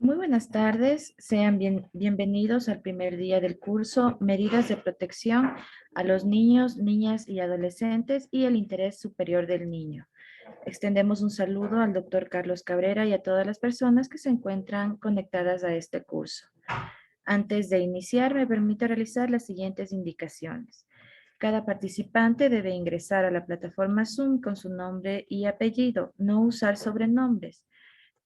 Muy buenas tardes, sean bienvenidos al primer día del curso Medidas de Protección a los niños, niñas y adolescentes y el interés superior del niño. Extendemos un saludo al doctor Carlos Cabrera y a todas las personas que se encuentran conectadas a este curso. Antes de iniciar, me permito realizar las siguientes indicaciones. Cada participante debe ingresar a la plataforma Zoom con su nombre y apellido, no usar sobrenombres.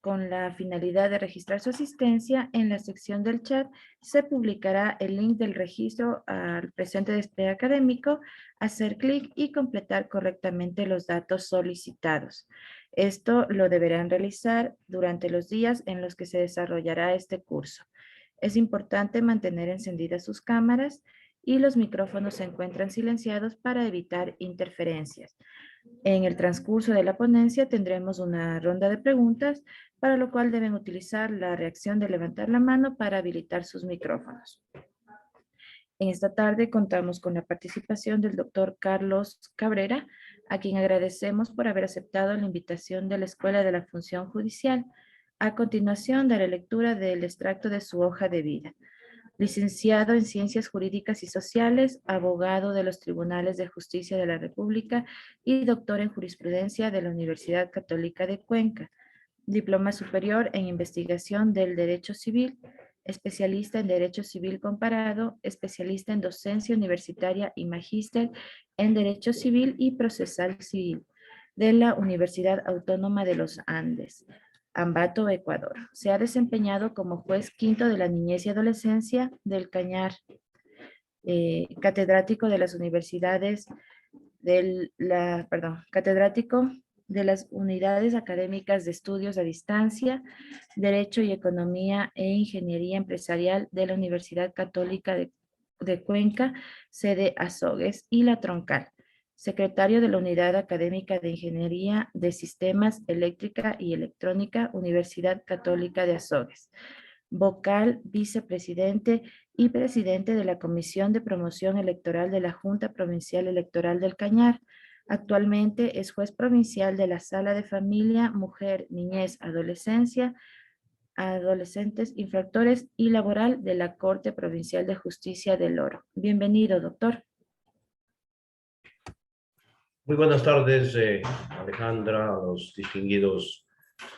Con la finalidad de registrar su asistencia, en la sección del chat se publicará el link del registro al presente despliegue académico, hacer clic y completar correctamente los datos solicitados. Esto lo deberán realizar durante los días en los que se desarrollará este curso. Es importante mantener encendidas sus cámaras y los micrófonos se encuentran silenciados para evitar interferencias. En el transcurso de la ponencia tendremos una ronda de preguntas, para lo cual deben utilizar la reacción de levantar la mano para habilitar sus micrófonos. En esta tarde contamos con la participación del doctor Carlos Cabrera, a quien agradecemos por haber aceptado la invitación de la Escuela de la Función Judicial. A continuación, daré lectura del extracto de su hoja de vida. Licenciado en Ciencias Jurídicas y Sociales, abogado de los Tribunales de Justicia de la República y doctor en Jurisprudencia de la Universidad Católica de Cuenca. Diploma superior en Investigación del Derecho Civil, especialista en Derecho Civil Comparado, especialista en Docencia Universitaria y magíster en Derecho Civil y Procesal Civil de la Universidad Autónoma de los Andes, Ambato, Ecuador. Se ha desempeñado como juez quinto de la niñez y adolescencia del Cañar, catedrático de las universidades catedrático de las unidades académicas de estudios a distancia, Derecho y Economía e Ingeniería Empresarial de la Universidad Católica de Cuenca, sede Azogues, y La Troncal. Secretario de la Unidad Académica de Ingeniería de Sistemas Eléctrica y Electrónica, Universidad Católica de Azogues. Vocal, vicepresidente y presidente de la Comisión de Promoción Electoral de la Junta Provincial Electoral del Cañar. Actualmente es juez provincial de la Sala de Familia, Mujer, Niñez, Adolescencia, Adolescentes Infractores y Laboral de la Corte Provincial de Justicia del Oro. Bienvenido, doctor. Muy buenas tardes, Alejandra, a los distinguidos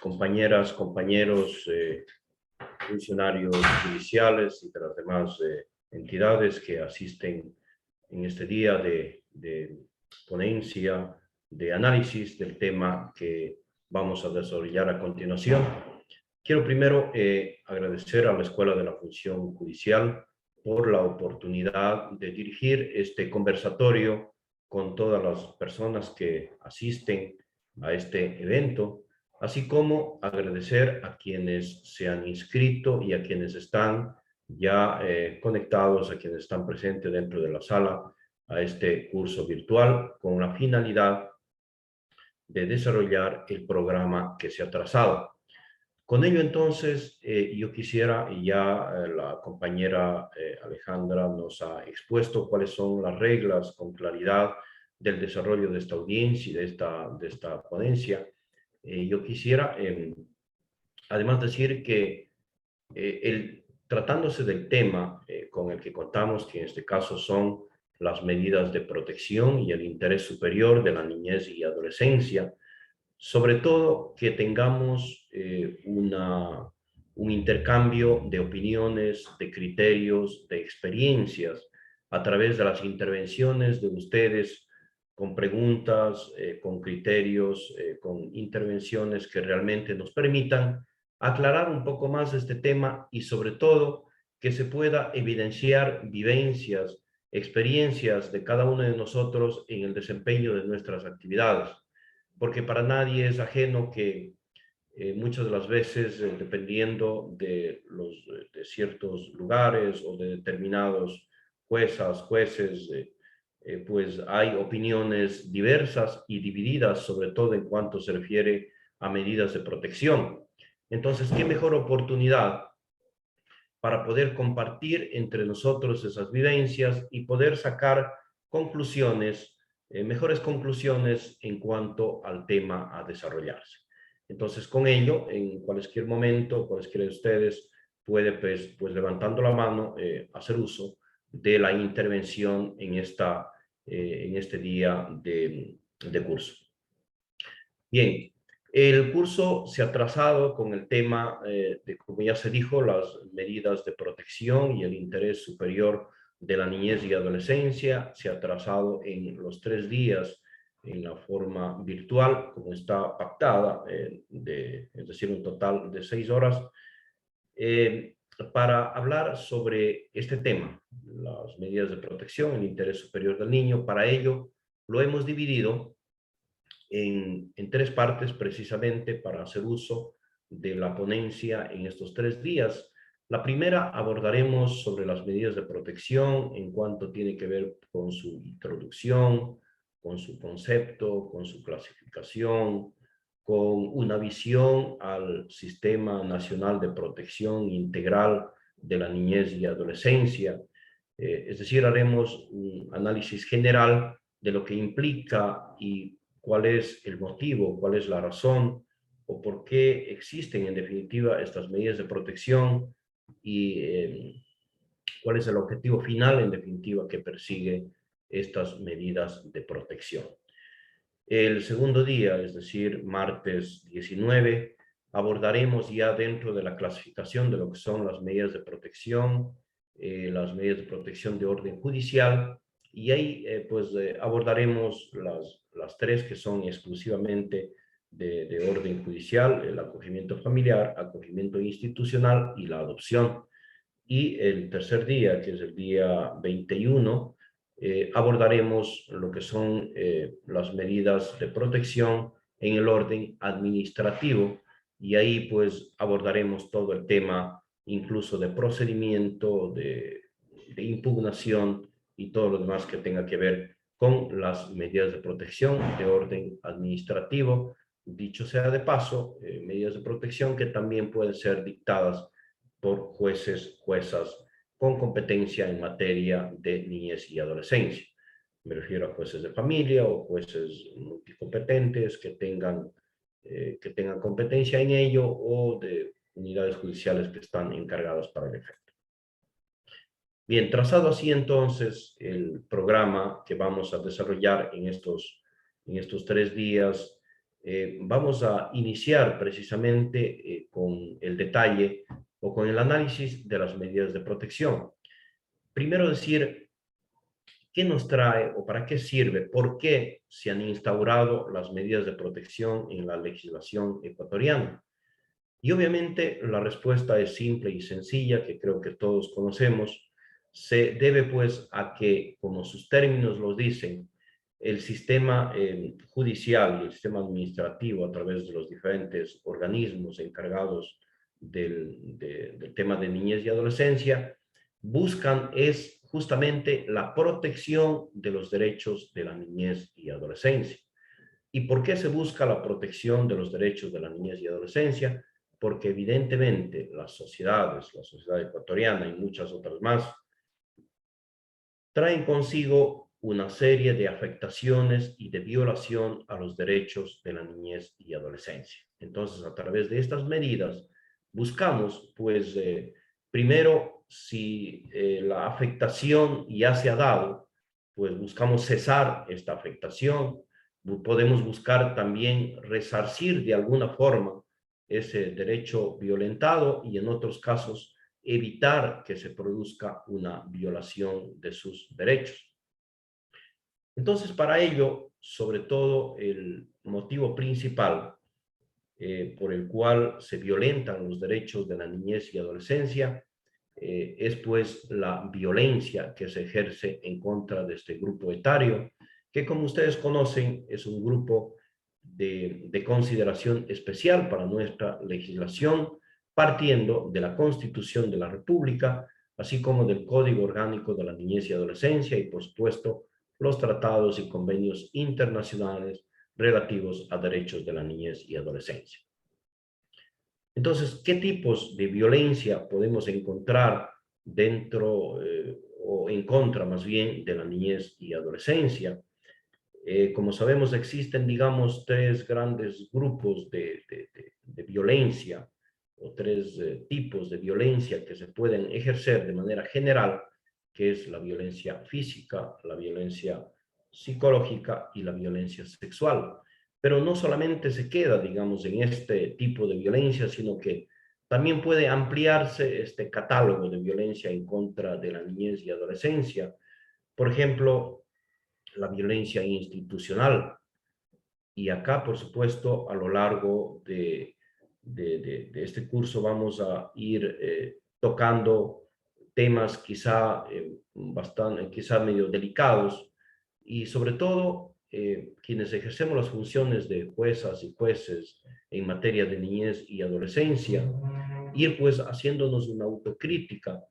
compañeras, compañeros, funcionarios judiciales y de las demás entidades que asisten en este día de ponencia, de análisis del tema que vamos a desarrollar a continuación. Quiero primero agradecer a la Escuela de la Función Judicial por la oportunidad de dirigir este conversatorio con todas las personas que asisten a este evento, así como agradecer a quienes se han inscrito y a quienes están ya conectados, a quienes están presentes dentro de la sala a este curso virtual con la finalidad de desarrollar el programa que se ha trazado. Con ello, entonces, yo quisiera, y ya la compañera Alejandra nos ha expuesto cuáles son las reglas con claridad del desarrollo de esta audiencia y de esta ponencia. Yo quisiera, además, decir que tratándose del tema con el que contamos, que en este caso son las medidas de protección y el interés superior de la niñez y adolescencia, sobre todo que tengamos un intercambio de opiniones, de criterios, de experiencias a través de las intervenciones de ustedes con preguntas, con criterios, con intervenciones que realmente nos permitan aclarar un poco más este tema y sobre todo que se pueda evidenciar vivencias, experiencias de cada uno de nosotros en el desempeño de nuestras actividades. Porque para nadie es ajeno que muchas de las veces, dependiendo de ciertos lugares o de determinados jueces, pues hay opiniones diversas y divididas, sobre todo en cuanto se refiere a medidas de protección. Entonces, ¿qué mejor oportunidad para poder compartir entre nosotros esas vivencias y poder sacar conclusiones, mejores conclusiones en cuanto al tema a desarrollarse? Entonces, con ello, en cualquier momento, cualquiera de ustedes puede, pues levantando la mano, hacer uso de la intervención en este día de curso. Bien, el curso se ha trazado con el tema de, como ya se dijo, las medidas de protección y el interés superior de la niñez y adolescencia. Se ha trazado en los 3 días en la forma virtual, como está pactada, es decir, un total de 6 horas, para hablar sobre este tema, las medidas de protección, el interés superior del niño. Para ello, lo hemos dividido en 3 partes, precisamente para hacer uso de la ponencia en estos 3 días. La primera abordaremos sobre las medidas de protección en cuanto tiene que ver con su introducción, con su concepto, con su clasificación, con una visión al Sistema Nacional de Protección Integral de la Niñez y Adolescencia. Es decir, haremos un análisis general de lo que implica y cuál es el motivo, cuál es la razón o por qué existen en definitiva estas medidas de protección y cuál es el objetivo final en definitiva que persigue estas medidas de protección. El segundo día, es decir, martes 19, abordaremos ya dentro de la clasificación de lo que son las medidas de protección, las medidas de protección de orden judicial, y ahí abordaremos las 3 que son exclusivamente de orden judicial: el acogimiento familiar, acogimiento institucional y la adopción. Y el tercer día, que es el día 21, abordaremos lo que son las medidas de protección en el orden administrativo, y ahí pues abordaremos todo el tema incluso de procedimiento, de impugnación y todo lo demás que tenga que ver con las medidas de protección de orden administrativo. Dicho sea de paso, medidas de protección que también pueden ser dictadas por jueces, juezas con competencia en materia de niñez y adolescencia. Me refiero a jueces de familia o jueces multicompetentes que tengan competencia en ello, o de unidades judiciales que están encargadas para el efecto. Bien, trazado así entonces el programa que vamos a desarrollar en estos 3 días, vamos a iniciar precisamente con el detalle o con el análisis de las medidas de protección. Primero decir qué nos trae o para qué sirve, por qué se han instaurado las medidas de protección en la legislación ecuatoriana. Y obviamente la respuesta es simple y sencilla, que creo que todos conocemos. Se debe pues a que, como sus términos los dicen, el sistema judicial y el sistema administrativo, a través de los diferentes organismos encargados del tema de niñez y adolescencia, buscan es justamente la protección de los derechos de la niñez y adolescencia. ¿Y por qué se busca la protección de los derechos de la niñez y adolescencia? Porque evidentemente las sociedades, la sociedad ecuatoriana y muchas otras más, traen consigo una serie de afectaciones y de violación a los derechos de la niñez y adolescencia. Entonces, a través de estas medidas, buscamos, pues, primero, si la afectación ya se ha dado, pues buscamos cesar esta afectación. Podemos buscar también resarcir de alguna forma ese derecho violentado, y en otros casos evitar que se produzca una violación de sus derechos. Entonces, para ello, sobre todo, el motivo principal por el cual se violentan los derechos de la niñez y adolescencia es pues la violencia que se ejerce en contra de este grupo etario, que, como ustedes conocen, es un grupo de consideración especial para nuestra legislación, partiendo de la Constitución de la República, así como del Código Orgánico de la Niñez y Adolescencia y, por supuesto, los tratados y convenios internacionales relativos a derechos de la niñez y adolescencia. Entonces, ¿qué tipos de violencia podemos encontrar dentro o en contra más bien de la niñez y adolescencia? Como sabemos, existen, digamos, tres grandes grupos de violencia o tres tipos de violencia que se pueden ejercer de manera general, que es la violencia física, la violencia psicológica y la violencia sexual. Pero no solamente se queda, digamos, en este tipo de violencia, sino que también puede ampliarse este catálogo de violencia en contra de la niñez y adolescencia. Por ejemplo, la violencia institucional. Y acá, por supuesto, a lo largo de este curso vamos a ir tocando temas quizá, quizá medio delicados y sobre todo quienes ejercemos las funciones de juezas y jueces en materia de niñez y adolescencia, ir pues haciéndonos una autocrítica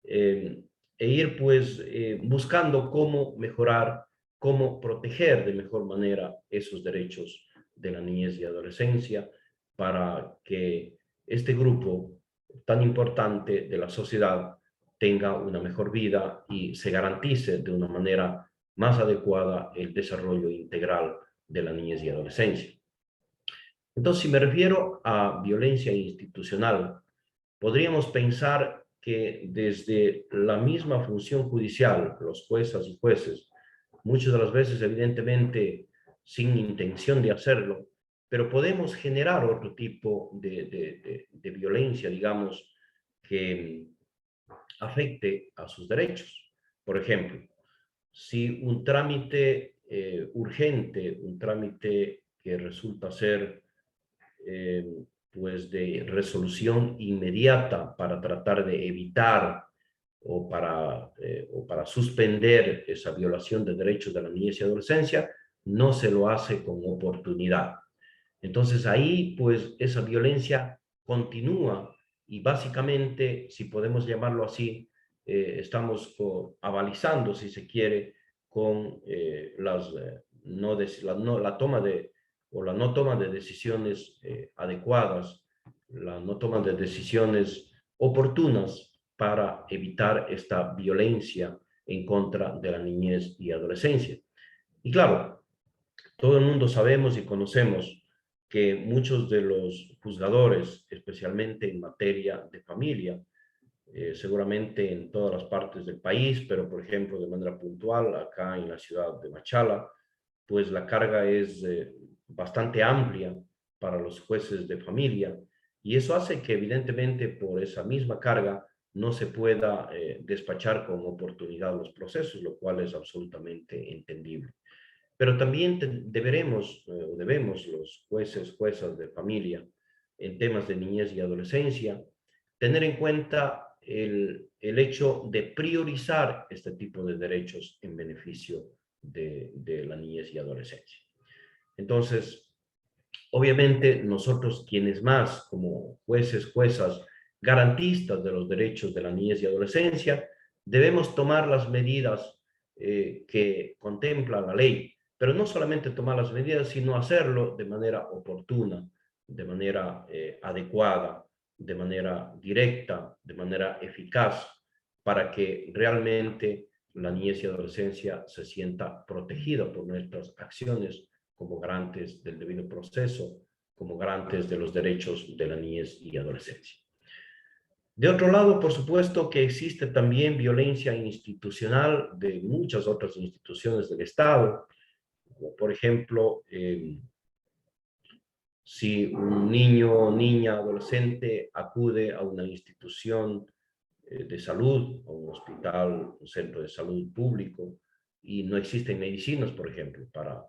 e ir pues buscando cómo mejorar, cómo proteger de mejor manera esos derechos de la niñez y adolescencia para que este grupo tan importante de la sociedad tenga una mejor vida y se garantice de una manera más adecuada el desarrollo integral de la niñez y adolescencia. Entonces, si me refiero a violencia institucional, podríamos pensar que desde la misma función judicial, los juezas y jueces, muchas de las veces evidentemente sin intención de hacerlo, pero podemos generar otro tipo de violencia, digamos, que afecte a sus derechos. Por ejemplo, si un trámite urgente, un trámite que resulta ser eh, pues de resolución inmediata para tratar de evitar o para suspender esa violación de derechos de la niñez y adolescencia, no se lo hace con oportunidad. Entonces ahí pues esa violencia continúa y básicamente, si podemos llamarlo así, estamos avalizando, si se quiere, con la toma de o la no toma de decisiones adecuadas, la no toma de decisiones oportunas para evitar esta violencia en contra de la niñez y adolescencia. Y claro, todo el mundo sabemos y conocemos que muchos de los juzgadores, especialmente en materia de familia, seguramente en todas las partes del país, pero por ejemplo de manera puntual acá en la ciudad de Machala, pues la carga es bastante amplia para los jueces de familia y eso hace que evidentemente por esa misma carga no se pueda despachar con oportunidad los procesos, lo cual es absolutamente entendible. Pero también debemos los jueces, juezas de familia en temas de niñez y adolescencia, tener en cuenta el hecho de priorizar este tipo de derechos en beneficio de la niñez y adolescencia. Entonces, obviamente nosotros quienes más como jueces, juezas, garantistas de los derechos de la niñez y adolescencia, debemos tomar las medidas que contempla la ley, pero no solamente tomar las medidas, sino hacerlo de manera oportuna, de manera adecuada, de manera directa, de manera eficaz, para que realmente la niñez y adolescencia se sienta protegida por nuestras acciones como garantes del debido proceso, como garantes de los derechos de la niñez y adolescencia. De otro lado, por supuesto que existe también violencia institucional de muchas otras instituciones del Estado, como por ejemplo, si un niño o niña adolescente acude a una institución de salud, a un hospital, un centro de salud público, y no existen medicinas, por ejemplo, para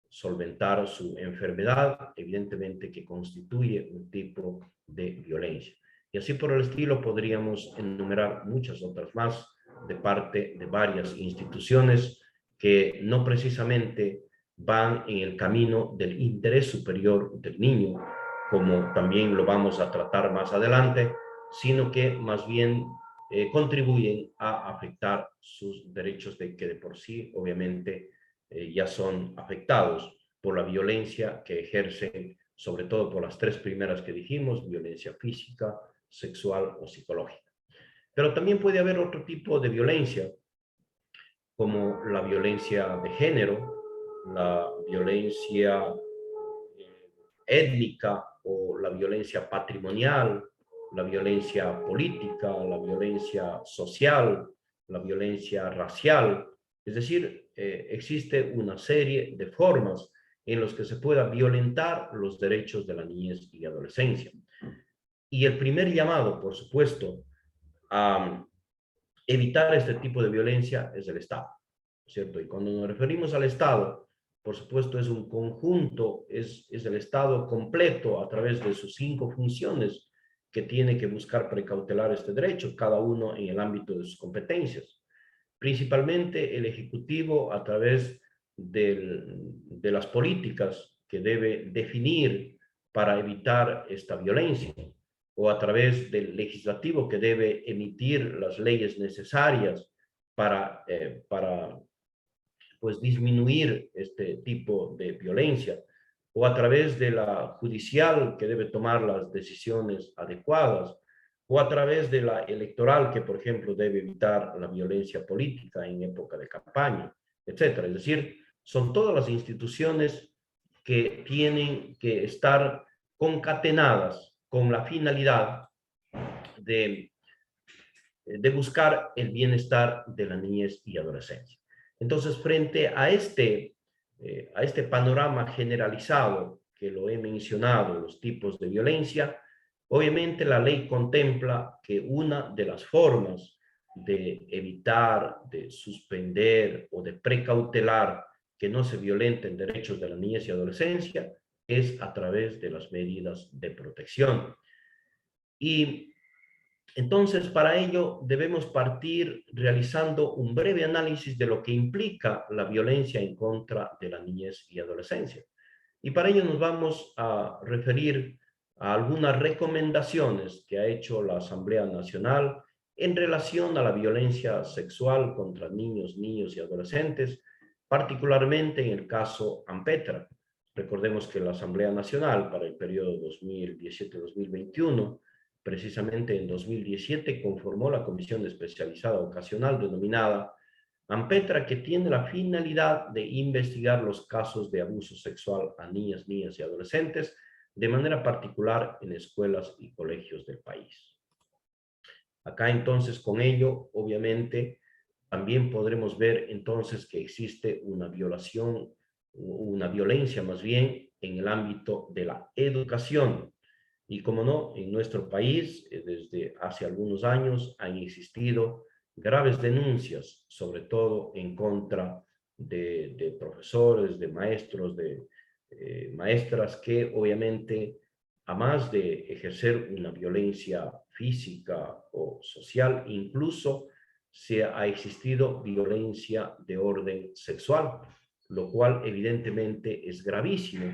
solventar su enfermedad, evidentemente que constituye un tipo de violencia. Y así por el estilo podríamos enumerar muchas otras más de parte de varias instituciones que no precisamente van en el camino del interés superior del niño, como también lo vamos a tratar más adelante, sino que más bien contribuyen a afectar sus derechos que de por sí, obviamente, ya son afectados por la violencia que ejercen, sobre todo por las tres primeras que dijimos, violencia física, sexual o psicológica. Pero también puede haber otro tipo de violencia, como la violencia de género, la violencia étnica o la violencia patrimonial, la violencia política, la violencia social, la violencia racial. Es decir, existe una serie de formas en las que se pueda violentar los derechos de la niñez y adolescencia. Y el primer llamado, por supuesto, a evitar este tipo de violencia es el Estado, ¿cierto? Y cuando nos referimos al Estado, por supuesto, es un conjunto, es el Estado completo a través de sus 5 funciones que tiene que buscar precautelar este derecho, cada uno en el ámbito de sus competencias. Principalmente el Ejecutivo a través de las políticas que debe definir para evitar esta violencia, o a través del legislativo que debe emitir las leyes necesarias para pues, disminuir este tipo de violencia, o a través de la judicial que debe tomar las decisiones adecuadas, o a través de la electoral que, por ejemplo, debe evitar la violencia política en época de campaña, etcétera. Es decir, son todas las instituciones que tienen que estar concatenadas con la finalidad de, de buscar el bienestar de la niñez y adolescencia. Entonces, frente a este panorama generalizado que lo he mencionado, los tipos de violencia, obviamente la ley contempla que una de las formas de evitar, de suspender o de precautelar que no se violenten derechos de la niñez y adolescencia es a través de las medidas de protección. Y entonces, para ello debemos partir realizando un breve análisis de lo que implica la violencia en contra de la niñez y adolescencia. Y para ello nos vamos a referir a algunas recomendaciones que ha hecho la Asamblea Nacional en relación a la violencia sexual contra niños, niñas y adolescentes, particularmente en el caso Ampetra. Recordemos que la Asamblea Nacional para el periodo 2017-2021, precisamente en 2017, conformó la Comisión Especializada Ocasional denominada Ampetra, que tiene la finalidad de investigar los casos de abuso sexual a niñas, niñas y adolescentes, de manera particular en escuelas y colegios del país. Acá entonces con ello, obviamente, también podremos ver entonces que existe una violación, una violencia más bien en el ámbito de la educación. Y como no, en nuestro país, desde hace algunos años han existido graves denuncias, sobre todo en contra de profesores, de maestros, de maestras que obviamente, a más de ejercer una violencia física o social, incluso se ha existido violencia de orden sexual, lo cual evidentemente es gravísimo,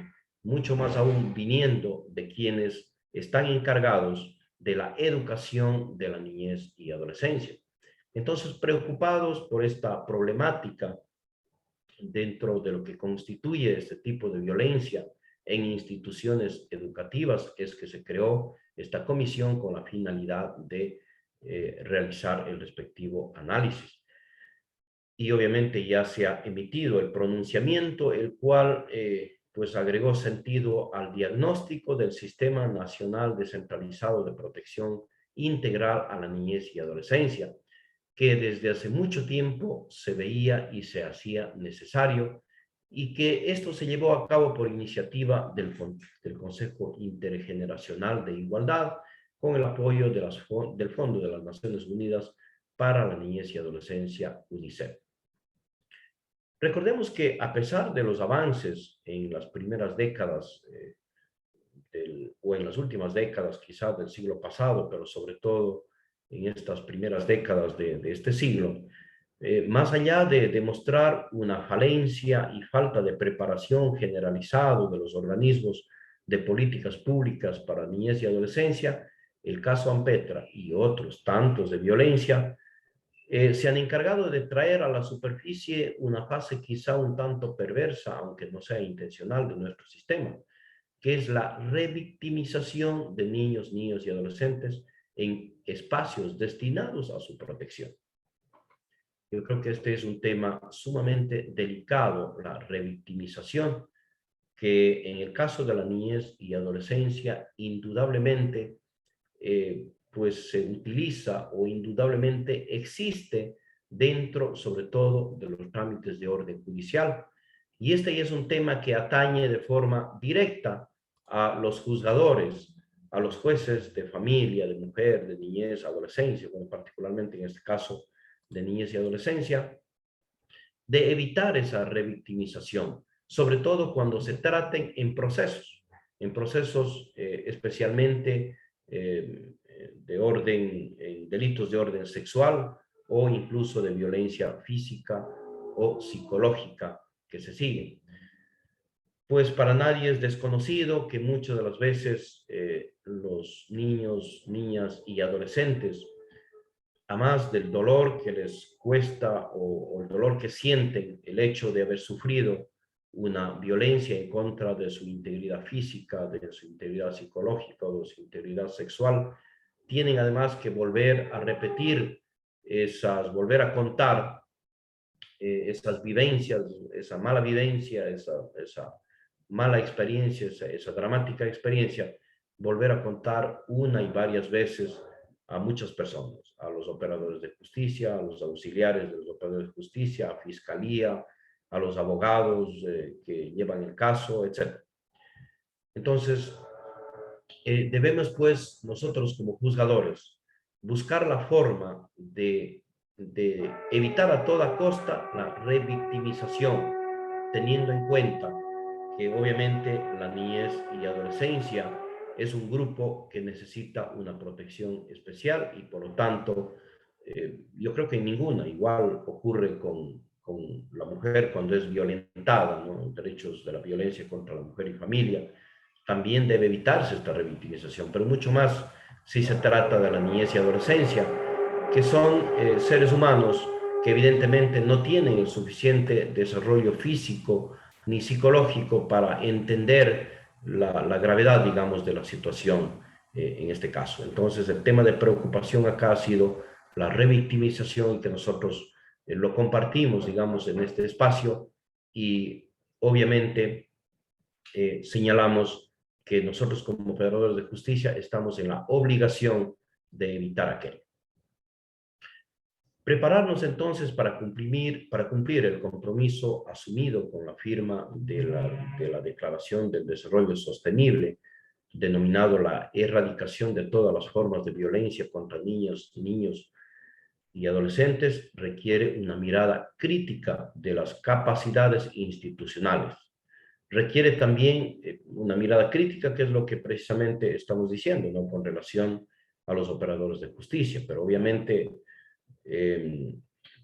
mucho más aún viniendo de quienes están encargados de la educación de la niñez y adolescencia. Entonces, preocupados por esta problemática dentro de lo que constituye este tipo de violencia en instituciones educativas, es que se creó esta comisión con la finalidad de realizar el respectivo análisis. Y obviamente ya se ha emitido el pronunciamiento, el cual pues agregó sentido al diagnóstico del Sistema Nacional Descentralizado de Protección Integral a la Niñez y Adolescencia, que desde hace mucho tiempo se veía y se hacía necesario, y que esto se llevó a cabo por iniciativa del Consejo Intergeneracional de Igualdad, con el apoyo del Fondo de las Naciones Unidas para la Niñez y Adolescencia, UNICEF. Recordemos que a pesar de los avances en las primeras décadas o en las últimas décadas quizás del siglo pasado, pero sobre todo en estas primeras décadas de este siglo, más allá de demostrar una falencia y falta de preparación generalizado de los organismos de políticas públicas para niñez y adolescencia, el caso Ampetra y otros tantos de violencia se han encargado de traer a la superficie una fase quizá un tanto perversa, aunque no sea intencional, de nuestro sistema, que es la revictimización de niños, niñas y adolescentes en espacios destinados a su protección. Yo creo que este es un tema sumamente delicado, la revictimización, que en el caso de la niñez y adolescencia, indudablemente, pues se utiliza o indudablemente existe dentro, sobre todo, de los trámites de orden judicial. Y este ya es un tema que atañe de forma directa a los juzgadores, a los jueces de familia, de mujer, de niñez, adolescencia, bueno, particularmente en este caso de niñez y adolescencia, de evitar esa revictimización, sobre todo cuando se traten en procesos especialmente de orden, delitos de orden sexual o incluso de violencia física o psicológica que se siguen. Pues para nadie es desconocido que muchas de las veces los niños, niñas y adolescentes, a más del dolor que les cuesta o el dolor que sienten el hecho de haber sufrido una violencia en contra de su integridad física, de su integridad psicológica o de su integridad sexual, tienen además que volver a repetir volver a contar esas vivencias, esa mala vivencia, esa mala experiencia, esa dramática experiencia, volver a contar una y varias veces a muchas personas, a los operadores de justicia, a los auxiliares de los operadores de justicia, a fiscalía, a los abogados que llevan el caso, etc. Entonces, debemos pues nosotros como juzgadores buscar la forma de evitar a toda costa la revictimización, teniendo en cuenta que obviamente la niñez y adolescencia es un grupo que necesita una protección especial y por lo tanto yo creo que ninguna, igual ocurre con la mujer cuando es violentada, ¿no? Derechos de la violencia contra la mujer y familia, también debe evitarse esta revictimización, pero mucho más si se trata de la niñez y adolescencia, que son seres humanos que evidentemente no tienen el suficiente desarrollo físico ni psicológico para entender la gravedad, digamos, de la situación en este caso. Entonces, el tema de preocupación acá ha sido la revictimización que nosotros lo compartimos, digamos, en este espacio y obviamente señalamos que nosotros como operadores de justicia estamos en la obligación de evitar aquello. Prepararnos entonces para cumplir el compromiso asumido con la firma de la Declaración del Desarrollo Sostenible, denominado la erradicación de todas las formas de violencia contra niños y adolescentes, requiere una mirada crítica de las capacidades institucionales. Requiere también una mirada crítica, que es lo que precisamente estamos diciendo, ¿no? Con relación a los operadores de justicia, pero obviamente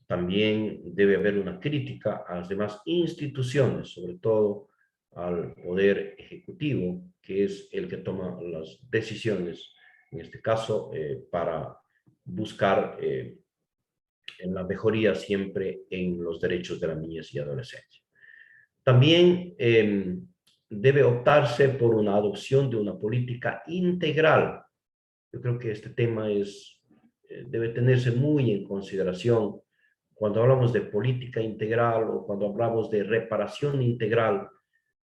también debe haber una crítica a las demás instituciones, sobre todo al Poder Ejecutivo, que es el que toma las decisiones, en este caso, para buscar en la mejoría siempre en los derechos de las niñas y adolescencia. También debe optarse por una adopción de una política integral. Yo creo que este tema debe tenerse muy en consideración cuando hablamos de política integral o cuando hablamos de reparación integral.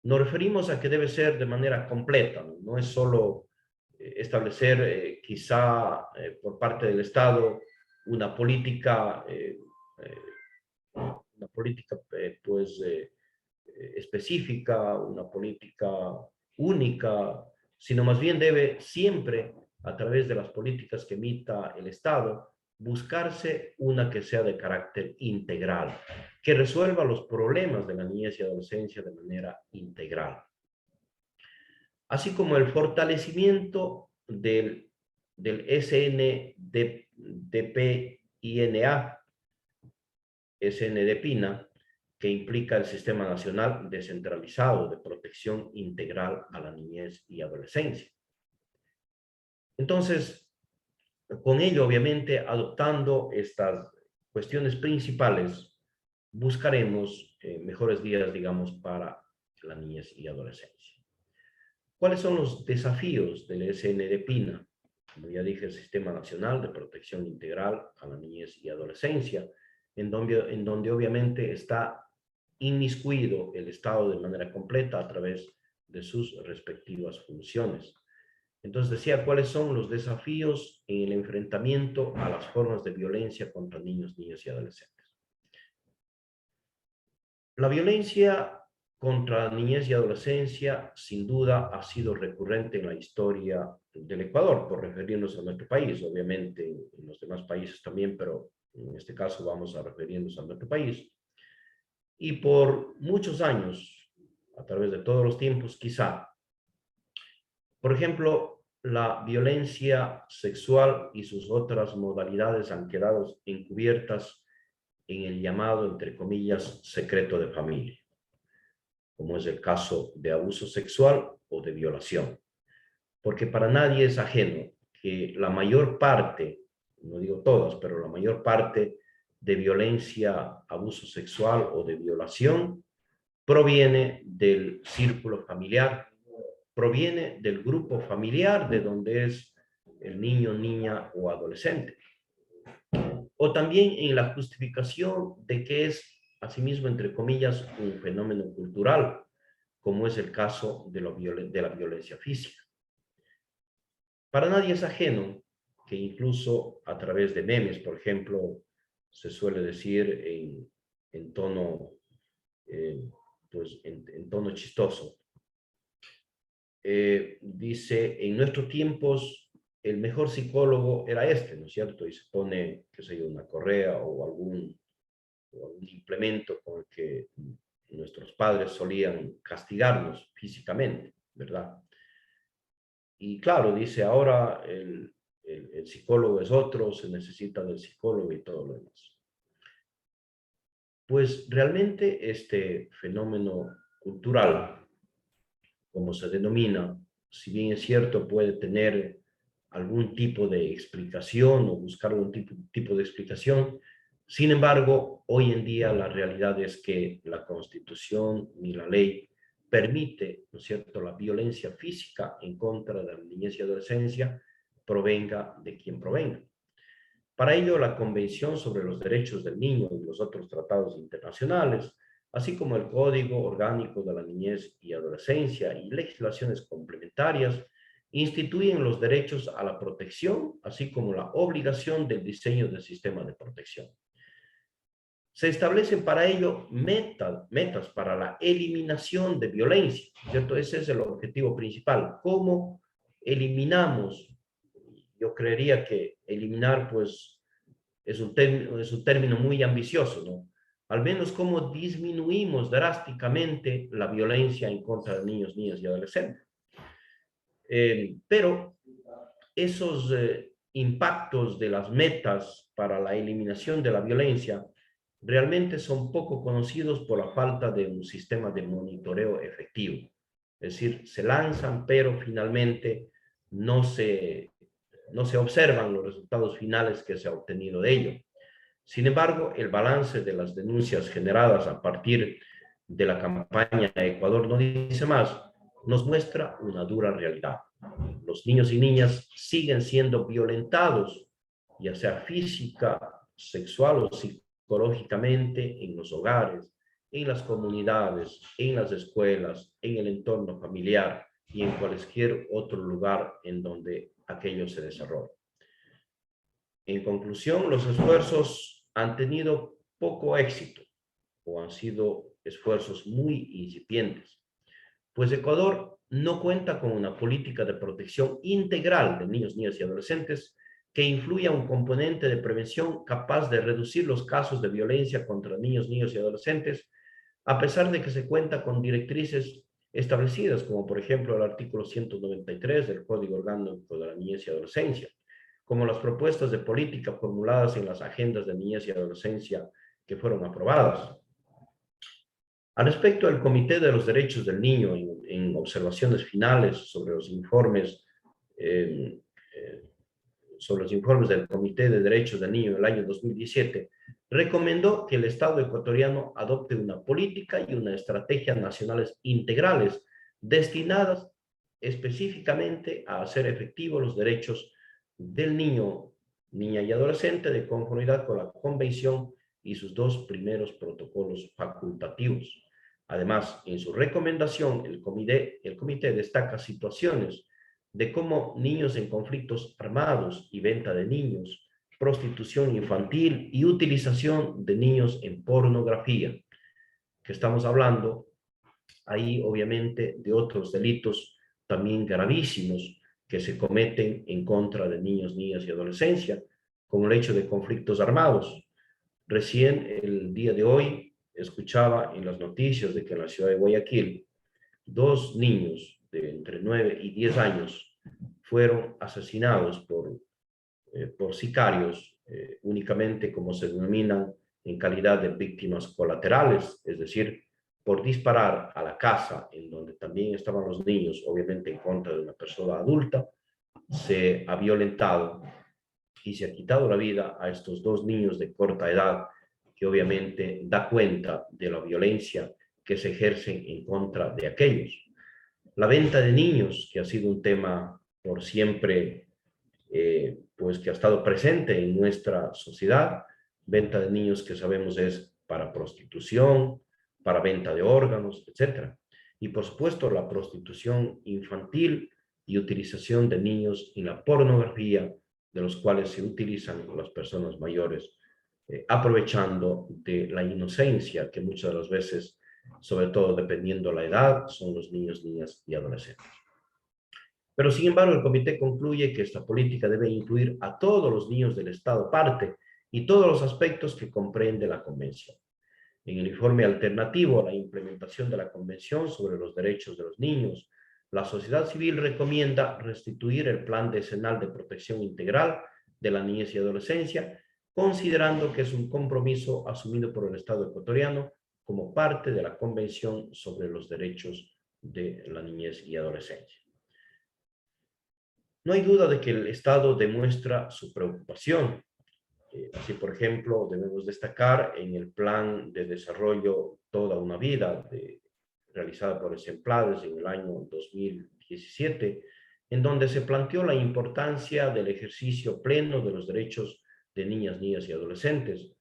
Nos referimos a que debe ser de manera completa, no es solo establecer quizá por parte del Estado una política específica, una política única, sino más bien debe siempre, a través de las políticas que emita el Estado, buscarse una que sea de carácter integral, que resuelva los problemas de la niñez y adolescencia de manera integral. Así como el fortalecimiento del SNDPINA, que implica el Sistema Nacional Descentralizado de Protección Integral a la Niñez y Adolescencia. Entonces, con ello, obviamente, adoptando estas cuestiones principales, buscaremos mejores días, digamos, para la niñez y adolescencia. ¿Cuáles son los desafíos del SNDPINA? Como ya dije, el Sistema Nacional de Protección Integral a la Niñez y Adolescencia, en donde obviamente está inmiscuido el Estado de manera completa a través de sus respectivas funciones. Entonces decía, ¿cuáles son los desafíos en el enfrentamiento a las formas de violencia contra niños, niñas y adolescentes? La violencia contra la niñez y adolescencia, sin duda, ha sido recurrente en la historia del Ecuador, por referirnos a nuestro país, obviamente en los demás países también, pero en este caso vamos a referirnos a nuestro país. Y por muchos años, a través de todos los tiempos, quizá, por ejemplo, la violencia sexual y sus otras modalidades han quedado encubiertas en el llamado, entre comillas, secreto de familia, como es el caso de abuso sexual o de violación. Porque para nadie es ajeno que la mayor parte, no digo todas, pero la mayor parte de violencia, abuso sexual o de violación proviene del círculo familiar, proviene del grupo familiar de donde es el niño, niña o adolescente. O también en la justificación de que es, asimismo, entre comillas, un fenómeno cultural, como es el caso de la violencia física. Para nadie es ajeno que incluso a través de memes, por ejemplo, se suele decir en tono, pues en tono chistoso, dice, en nuestros tiempos el mejor psicólogo era este, ¿no es cierto? Y se pone, qué sé yo, una correa o algún implemento con el que nuestros padres solían castigarnos físicamente, ¿verdad? Y claro, dice, ahora el psicólogo es otro, se necesita del psicólogo y todo lo demás. Pues realmente este fenómeno cultural, como se denomina, si bien es cierto, puede tener algún tipo de explicación o buscar algún tipo de explicación. Sin embargo, hoy en día la realidad es que la Constitución ni la ley permite, ¿no es cierto?, la violencia física en contra de la niñez y adolescencia, provenga de quien provenga. Para ello, la Convención sobre los Derechos del Niño y los otros tratados internacionales, así como el Código Orgánico de la Niñez y Adolescencia y legislaciones complementarias, instituyen los derechos a la protección, así como la obligación del diseño del sistema de protección. Se establecen para ello metas para la eliminación de violencia, ¿cierto? Ese es el objetivo principal. ¿Cómo eliminamos? Yo creería que eliminar, pues, es un término muy ambicioso, ¿no? Al menos cómo disminuimos drásticamente la violencia en contra de niños, niñas y adolescentes. Pero esos impactos de las metas para la eliminación de la violencia realmente son poco conocidos por la falta de un sistema de monitoreo efectivo. Es decir, se lanzan, pero finalmente no se observan los resultados finales que se ha obtenido de ello. Sin embargo, el balance de las denuncias generadas a partir de la campaña Ecuador no dice más, nos muestra una dura realidad. Los niños y niñas siguen siendo violentados, ya sea física, sexual o psicológicamente, en los hogares, en las comunidades, en las escuelas, en el entorno familiar y en cualquier otro lugar en donde aquello se desarrolla. En conclusión, los esfuerzos han tenido poco éxito o han sido esfuerzos muy incipientes, pues Ecuador no cuenta con una política de protección integral de niños, niñas y adolescentes que incluya un componente de prevención capaz de reducir los casos de violencia contra niños, niñas y adolescentes, a pesar de que se cuenta con directrices establecidas, como por ejemplo el artículo 193 del Código Orgánico de la Niñez y Adolescencia, como las propuestas de política formuladas en las agendas de niñez y adolescencia que fueron aprobadas. Al respecto del Comité de los Derechos del Niño, en observaciones finales sobre los informes del Comité de Derechos del Niño del año 2017, recomendó que el Estado ecuatoriano adopte una política y una estrategia nacionales integrales destinadas específicamente a hacer efectivos los derechos del niño, niña y adolescente de conformidad con la Convención y sus 2 primeros protocolos facultativos. Además, en su recomendación, el comité destaca situaciones de cómo niños en conflictos armados y venta de niños, prostitución infantil y utilización de niños en pornografía, que estamos hablando ahí obviamente de otros delitos también gravísimos que se cometen en contra de niños, niñas y adolescencia, como el hecho de conflictos armados. Recién el día de hoy escuchaba en las noticias de que en la ciudad de Guayaquil 2 niños de entre 9 y 10 años fueron asesinados por sicarios, únicamente como se denominan en calidad de víctimas colaterales, es decir, por disparar a la casa en donde también estaban los niños, obviamente en contra de una persona adulta, se ha violentado y se ha quitado la vida a estos 2 niños de corta edad, que obviamente da cuenta de la violencia que se ejerce en contra de aquellos. La venta de niños, que ha sido un tema por siempre, pues que ha estado presente en nuestra sociedad, venta de niños que sabemos es para prostitución, para venta de órganos, etc. Y por supuesto la prostitución infantil y utilización de niños en la pornografía, de los cuales se utilizan las personas mayores, aprovechando de la inocencia que muchas de las veces, sobre todo dependiendo la edad, son los niños, niñas y adolescentes. Pero sin embargo, el comité concluye que esta política debe incluir a todos los niños del Estado parte y todos los aspectos que comprende la Convención. En el informe alternativo a la implementación de la Convención sobre los Derechos de los Niños, la sociedad civil recomienda restituir el Plan Decenal de Protección Integral de la Niñez y Adolescencia, considerando que es un compromiso asumido por el Estado ecuatoriano como parte de la Convención sobre los Derechos de la Niñez y Adolescencia. No hay duda de que el Estado demuestra su preocupación. Así, por ejemplo, debemos destacar en el Plan de Desarrollo Toda una Vida, realizada por Exemplades en el año 2017, en donde se planteó la importancia del ejercicio pleno de los derechos de niñas, niños y adolescentes.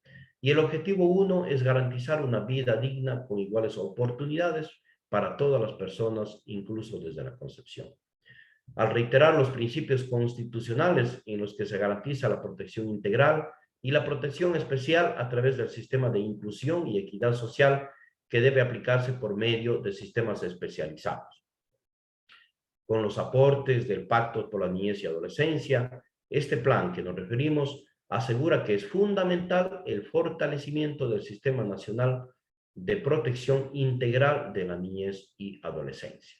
Y el objetivo 1 es garantizar una vida digna con iguales oportunidades para todas las personas, incluso desde la concepción. Al reiterar los principios constitucionales en los que se garantiza la protección integral y la protección especial a través del sistema de inclusión y equidad social que debe aplicarse por medio de sistemas especializados. Con los aportes del Pacto por la Niñez y Adolescencia, este plan que nos referimos asegura que es fundamental el fortalecimiento del Sistema Nacional de Protección Integral de la Niñez y Adolescencia.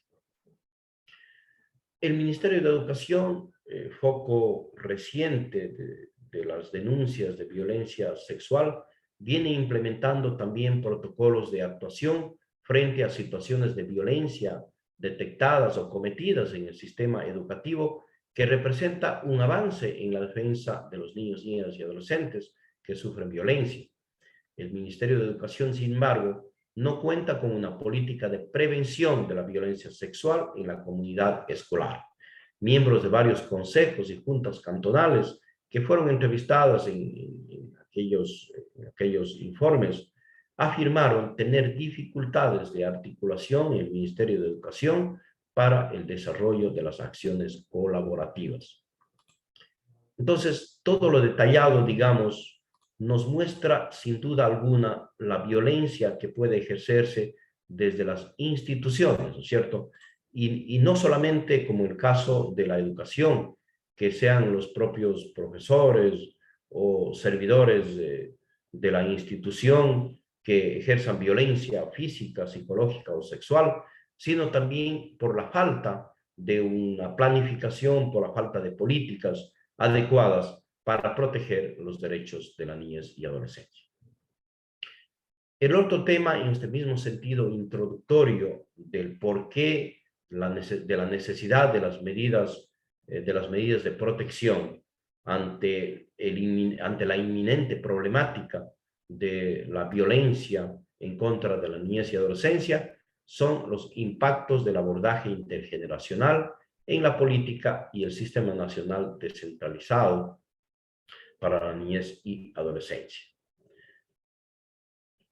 El Ministerio de Educación, foco reciente de las denuncias de violencia sexual, viene implementando también protocolos de actuación frente a situaciones de violencia detectadas o cometidas en el sistema educativo, que representa un avance en la defensa de los niños, niñas y adolescentes que sufren violencia. El Ministerio de Educación, sin embargo, no cuenta con una política de prevención de la violencia sexual en la comunidad escolar. Miembros de varios consejos y juntas cantonales que fueron entrevistadas en aquellos informes afirmaron tener dificultades de articulación en el Ministerio de Educación para el desarrollo de las acciones colaborativas. Entonces, todo lo detallado, digamos, nos muestra sin duda alguna la violencia que puede ejercerse desde las instituciones, ¿no es cierto? Y no solamente como el caso de la educación, que sean los propios profesores o servidores de la institución que ejerzan violencia física, psicológica o sexual, sino también por la falta de una planificación, por la falta de políticas adecuadas para proteger los derechos de la niñez y adolescencia. El otro tema, en este mismo sentido introductorio del porqué de la necesidad de las medidas de protección ante la inminente problemática de la violencia en contra de la niñez y adolescencia, son los impactos del abordaje intergeneracional en la política y el Sistema Nacional Descentralizado para la Niñez y Adolescencia.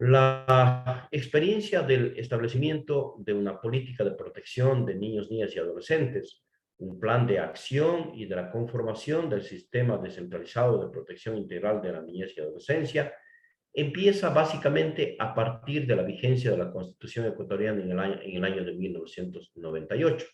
La experiencia del establecimiento de una política de protección de niños, niñas y adolescentes, un plan de acción y de la conformación del sistema descentralizado de protección integral de la niñez y adolescencia, empieza básicamente a partir de la vigencia de la Constitución ecuatoriana en el año de 1998.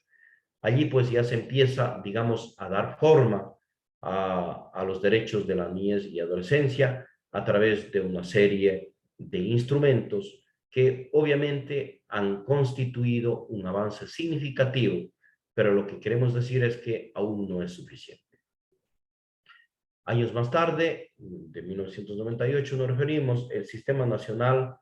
Allí pues ya se empieza, digamos, a dar forma a los derechos de la niñez y adolescencia a través de una serie de instrumentos que obviamente han constituido un avance significativo, pero lo que queremos decir es que aún no es suficiente. Años más tarde, de 1998 nos referimos, el Sistema Nacional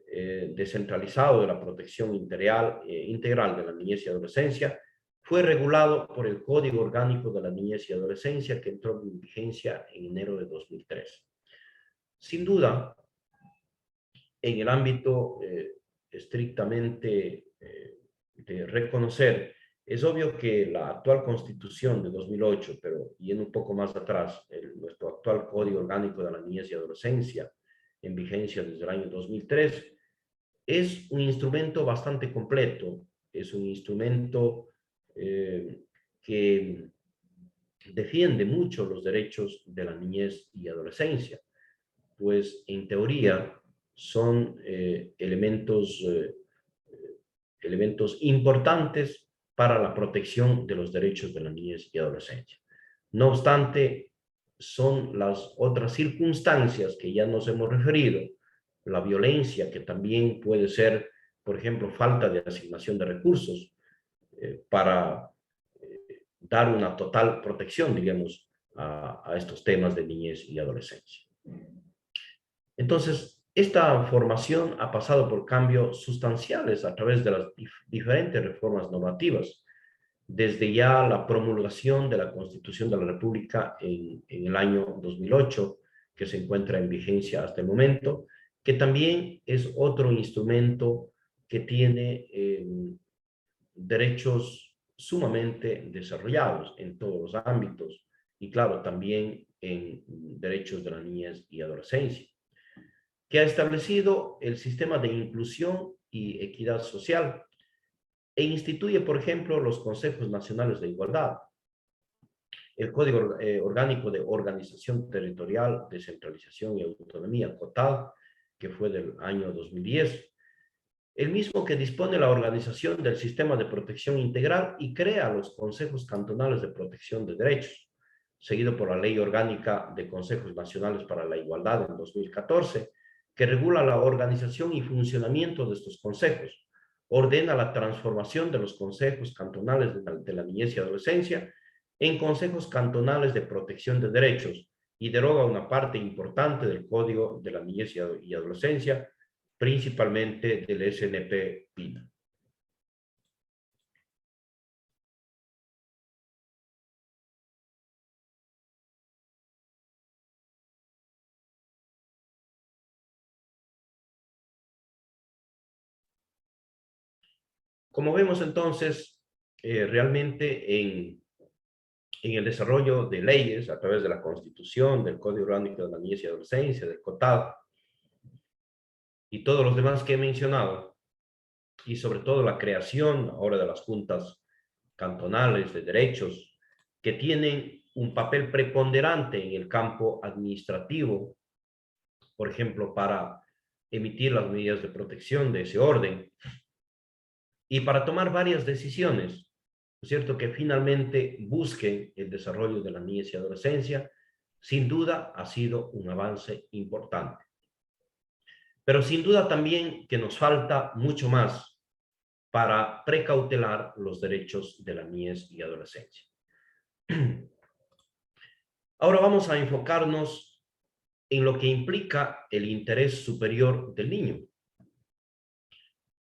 Descentralizado de la Protección Integral de la Niñez y Adolescencia fue regulado por el Código Orgánico de la Niñez y Adolescencia que entró en vigencia en enero de 2003. Sin duda, en el ámbito estrictamente de reconocer, es obvio que la actual Constitución de 2008, pero yendo un poco más atrás, nuestro actual Código Orgánico de la Niñez y Adolescencia, en vigencia desde el año 2003, es un instrumento bastante completo, es un instrumento que defiende mucho los derechos de la niñez y adolescencia, pues en teoría son elementos importantes para la protección de los derechos de la niñez y adolescencia. No obstante, son las otras circunstancias que ya nos hemos referido, la violencia, que también puede ser, por ejemplo, falta de asignación de recursos para dar una total protección, digamos, a estos temas de niñez y adolescencia. Entonces, esta formación ha pasado por cambios sustanciales a través de las diferentes reformas normativas, desde ya la promulgación de la Constitución de la República en el año 2008, que se encuentra en vigencia hasta el momento, que también es otro instrumento que tiene derechos sumamente desarrollados en todos los ámbitos y, claro, también en derechos de la niñez y adolescencia, que ha establecido el sistema de inclusión y equidad social e instituye, por ejemplo, los Consejos Nacionales de Igualdad, el Código Orgánico de Organización Territorial, Descentralización y Autonomía, COTAD, que fue del año 2010, el mismo que dispone la organización del Sistema de Protección Integral y crea los Consejos Cantonales de Protección de Derechos, seguido por la Ley Orgánica de Consejos Nacionales para la Igualdad en 2014, que regula la organización y funcionamiento de estos consejos, ordena la transformación de los consejos cantonales de la niñez y adolescencia en consejos cantonales de protección de derechos y deroga una parte importante del Código de la Niñez y Adolescencia, principalmente del SNP-PINA. Como vemos entonces, realmente en el desarrollo de leyes a través de la Constitución, del Código Orgánico de la Niñez y Adolescencia, del COTAD y todos los demás que he mencionado, y sobre todo la creación ahora de las juntas cantonales de derechos, que tienen un papel preponderante en el campo administrativo, por ejemplo, para emitir las medidas de protección de ese orden y para tomar varias decisiones, ¿no es cierto?, que finalmente busquen el desarrollo de la niñez y adolescencia. Sin duda ha sido un avance importante. Pero sin duda también que nos falta mucho más para precautelar los derechos de la niñez y adolescencia. Ahora vamos a enfocarnos en lo que implica el interés superior del niño.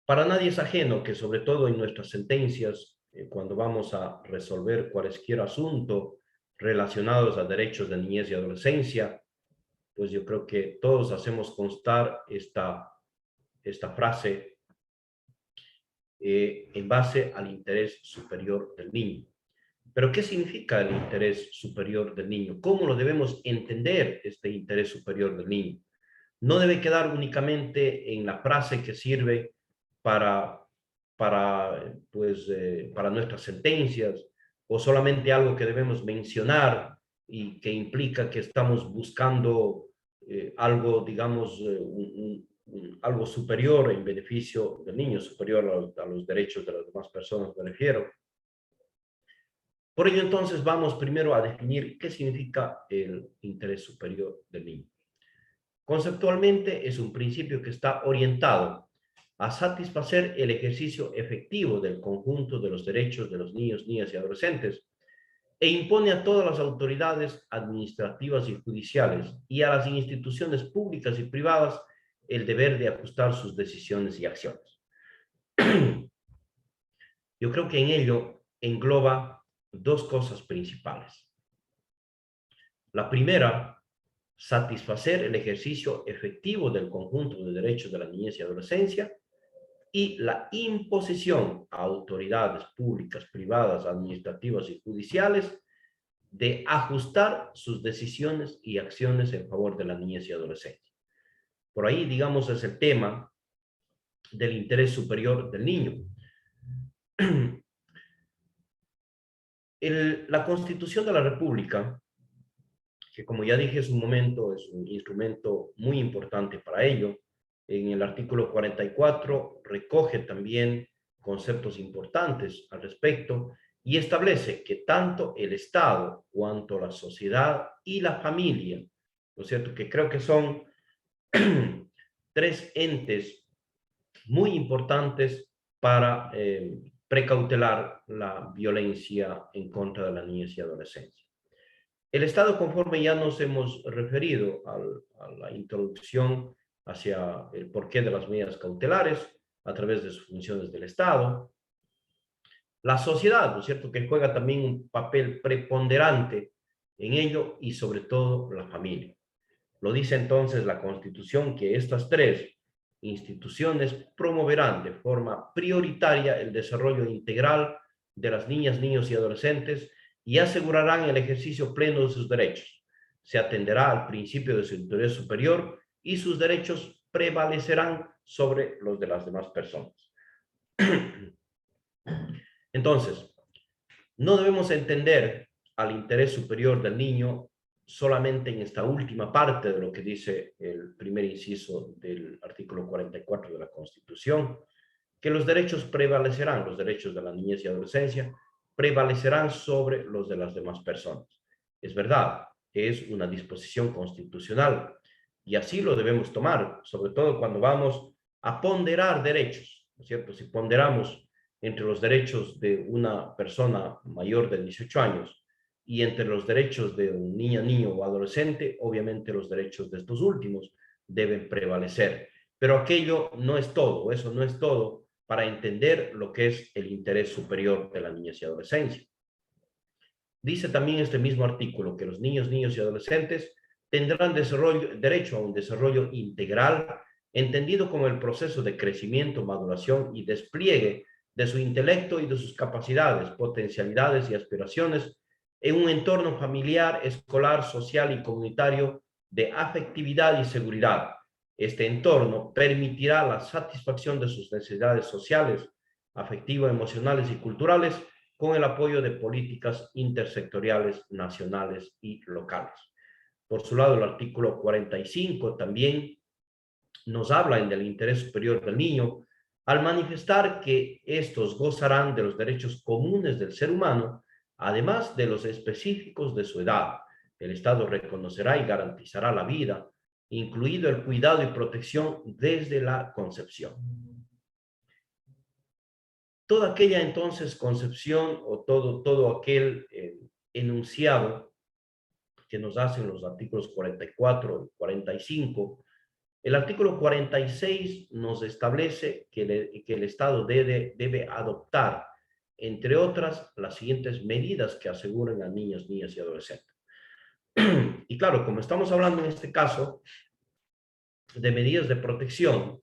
Para nadie es ajeno que, sobre todo en nuestras sentencias, cuando vamos a resolver cualquier asunto relacionados a derechos de niñez y adolescencia, pues yo creo que todos hacemos constar esta frase en base al interés superior del niño. Pero, ¿qué significa el interés superior del niño? ¿Cómo lo debemos entender, este interés superior del niño? no debe quedar únicamente en la frase que sirve para nuestras sentencias, o solamente algo que debemos mencionar y que implica que estamos buscando algo, digamos, algo superior en beneficio del niño, superior a los derechos de las demás personas, me refiero. Por ello, entonces, vamos primero a definir qué significa el interés superior del niño. Conceptualmente, es un principio que está orientado a satisfacer el ejercicio efectivo del conjunto de los derechos de los niños, niñas y adolescentes, e impone a todas las autoridades administrativas y judiciales y a las instituciones públicas y privadas el deber de ajustar sus decisiones y acciones. Yo creo que en ello engloba dos cosas principales. La primera, satisfacer el ejercicio efectivo del conjunto de derechos de la niñez y adolescencia, y la imposición a autoridades públicas, privadas, administrativas y judiciales de ajustar sus decisiones y acciones en favor de la niñez y adolescencia. Por ahí, digamos, es el tema del interés superior del niño. La Constitución de la República, que como ya dije hace un momento, es un instrumento muy importante para ello, en el artículo 44 recoge también conceptos importantes al respecto y establece que tanto el Estado cuanto la sociedad y la familia, ¿no es cierto?, que creo que son tres entes muy importantes para precautelar la violencia en contra de la niñez y adolescencia. El Estado, conforme ya nos hemos referido a la introducción hacia el porqué de las medidas cautelares, a través de sus funciones del Estado. La sociedad, ¿no es cierto?, que juega también un papel preponderante en ello, y sobre todo la familia. Lo dice entonces la Constitución, que estas tres instituciones promoverán de forma prioritaria el desarrollo integral de las niñas, niños y adolescentes y asegurarán el ejercicio pleno de sus derechos. Se atenderá al principio de su interés superior y sus derechos prevalecerán sobre los de las demás personas. Entonces, no debemos entender al interés superior del niño solamente en esta última parte de lo que dice el primer inciso del artículo 44 de la Constitución, que los derechos prevalecerán, los derechos de la niñez y adolescencia, prevalecerán sobre los de las demás personas. Es verdad, es una disposición constitucional y así lo debemos tomar, sobre todo cuando vamos a ponderar derechos, ¿no es cierto? Si ponderamos entre los derechos de una persona mayor de 18 años y entre los derechos de un niño, niño o adolescente, obviamente los derechos de estos últimos deben prevalecer. Pero aquello no es todo, eso no es todo para entender lo que es el interés superior de la niñez y adolescencia. Dice también este mismo artículo que los niños, niños y adolescentes tendrán derecho a un desarrollo integral, entendido como el proceso de crecimiento, maduración y despliegue de su intelecto y de sus capacidades, potencialidades y aspiraciones en un entorno familiar, escolar, social y comunitario de afectividad y seguridad. Este entorno permitirá la satisfacción de sus necesidades sociales, afectivas, emocionales y culturales con el apoyo de políticas intersectoriales, nacionales y locales. Por su lado, el artículo 45 también nos habla del interés superior del niño, al manifestar que estos gozarán de los derechos comunes del ser humano, además de los específicos de su edad. El Estado reconocerá y garantizará la vida, incluido el cuidado y protección desde la concepción. Toda aquella entonces concepción o todo aquel enunciado que nos hacen los artículos 44 y 45, el artículo 46 nos establece que el Estado debe adoptar, entre otras, las siguientes medidas que aseguren a niños, niñas y adolescentes. Y claro, como estamos hablando en este caso de medidas de protección,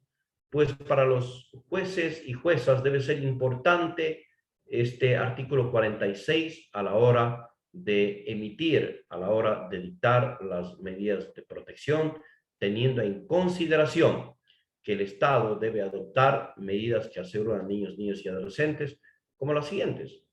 pues para los jueces y juezas debe ser importante este artículo 46 a la hora de emitir, a la hora de dictar las medidas de protección, teniendo en consideración que el Estado debe adoptar medidas que aseguren a niños, niñas y adolescentes, como las siguientes.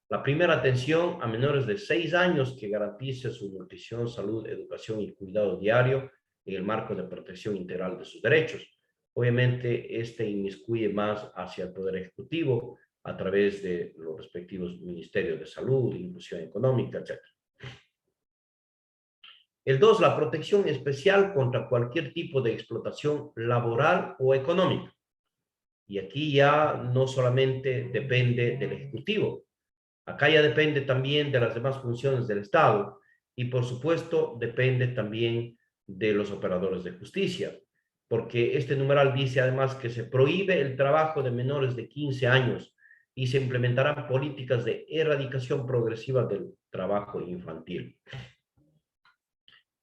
La primera, atención a menores de 6 años que garantice su nutrición, salud, educación y cuidado diario en el marco de protección integral de sus derechos. Obviamente, este inmiscuye más hacia el Poder Ejecutivo a través de los respectivos ministerios de salud, inclusión económica, etc. El 2, la protección especial contra cualquier tipo de explotación laboral o económica. Y aquí ya no solamente depende del Ejecutivo, acá ya depende también de las demás funciones del Estado y, por supuesto, depende también de los operadores de justicia, porque este numeral dice además que se prohíbe el trabajo de menores de 15 años y se implementarán políticas de erradicación progresiva del trabajo infantil.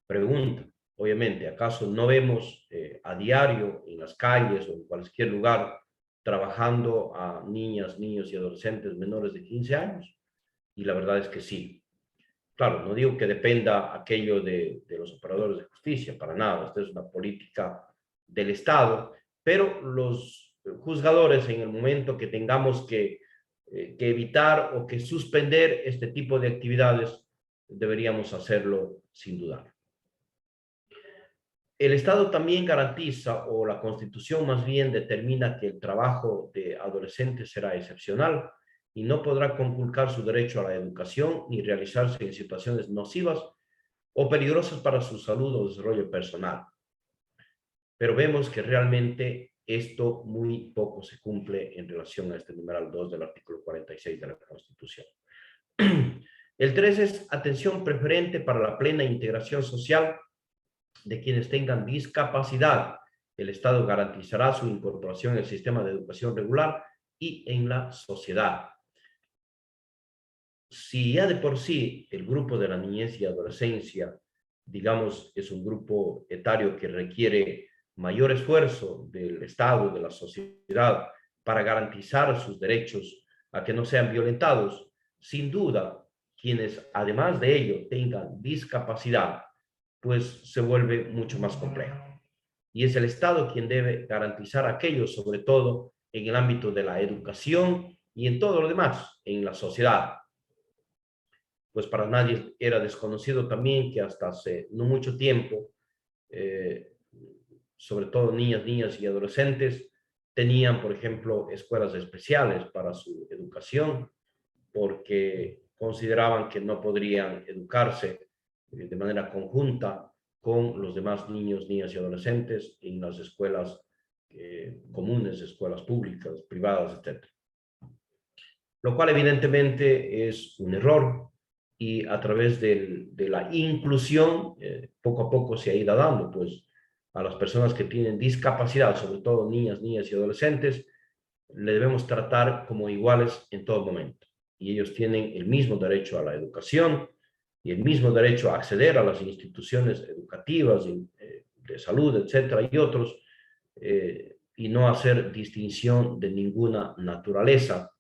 Pregunta, obviamente, ¿acaso no vemos a diario en las calles o en cualquier lugar trabajando a niñas, niños y adolescentes menores de 15 años? Y la verdad es que sí. Claro, no digo que dependa aquello de los operadores de justicia, para nada. Esta es una política del Estado, pero los juzgadores, en el momento que tengamos que evitar o que suspender este tipo de actividades, deberíamos hacerlo sin dudar. El Estado también garantiza, o la Constitución más bien determina, que el trabajo de adolescentes será excepcional y no podrá conculcar su derecho a la educación ni realizarse en situaciones nocivas o peligrosas para su salud o desarrollo personal. Pero vemos que realmente esto muy poco se cumple en relación a este numeral 2 del artículo 46 de la Constitución. El 3 es atención preferente para la plena integración social de quienes tengan discapacidad. El Estado garantizará su incorporación en el sistema de educación regular y en la sociedad. Si ya de por sí el grupo de la niñez y adolescencia, digamos, es un grupo etario que requiere mayor esfuerzo del Estado, de la sociedad, para garantizar sus derechos a que no sean violentados, sin duda, quienes además de ello tengan discapacidad, pues se vuelve mucho más complejo. Y es el Estado quien debe garantizar aquello, sobre todo en el ámbito de la educación y en todo lo demás, en la sociedad. Pues para nadie era desconocido también que hasta hace no mucho tiempo, sobre todo niñas y adolescentes, tenían, por ejemplo, escuelas especiales para su educación, porque consideraban que no podrían educarse de manera conjunta con los demás niños, niñas y adolescentes en las escuelas comunes, escuelas públicas, privadas, etc. Lo cual evidentemente es un error, y a través de la inclusión, poco a poco se ha ido dando, pues, a las personas que tienen discapacidad, sobre todo niñas y adolescentes, le debemos tratar como iguales en todo momento. Y ellos tienen el mismo derecho a la educación y el mismo derecho a acceder a las instituciones educativas, de salud, etcétera, y otros, y no hacer distinción de ninguna naturaleza,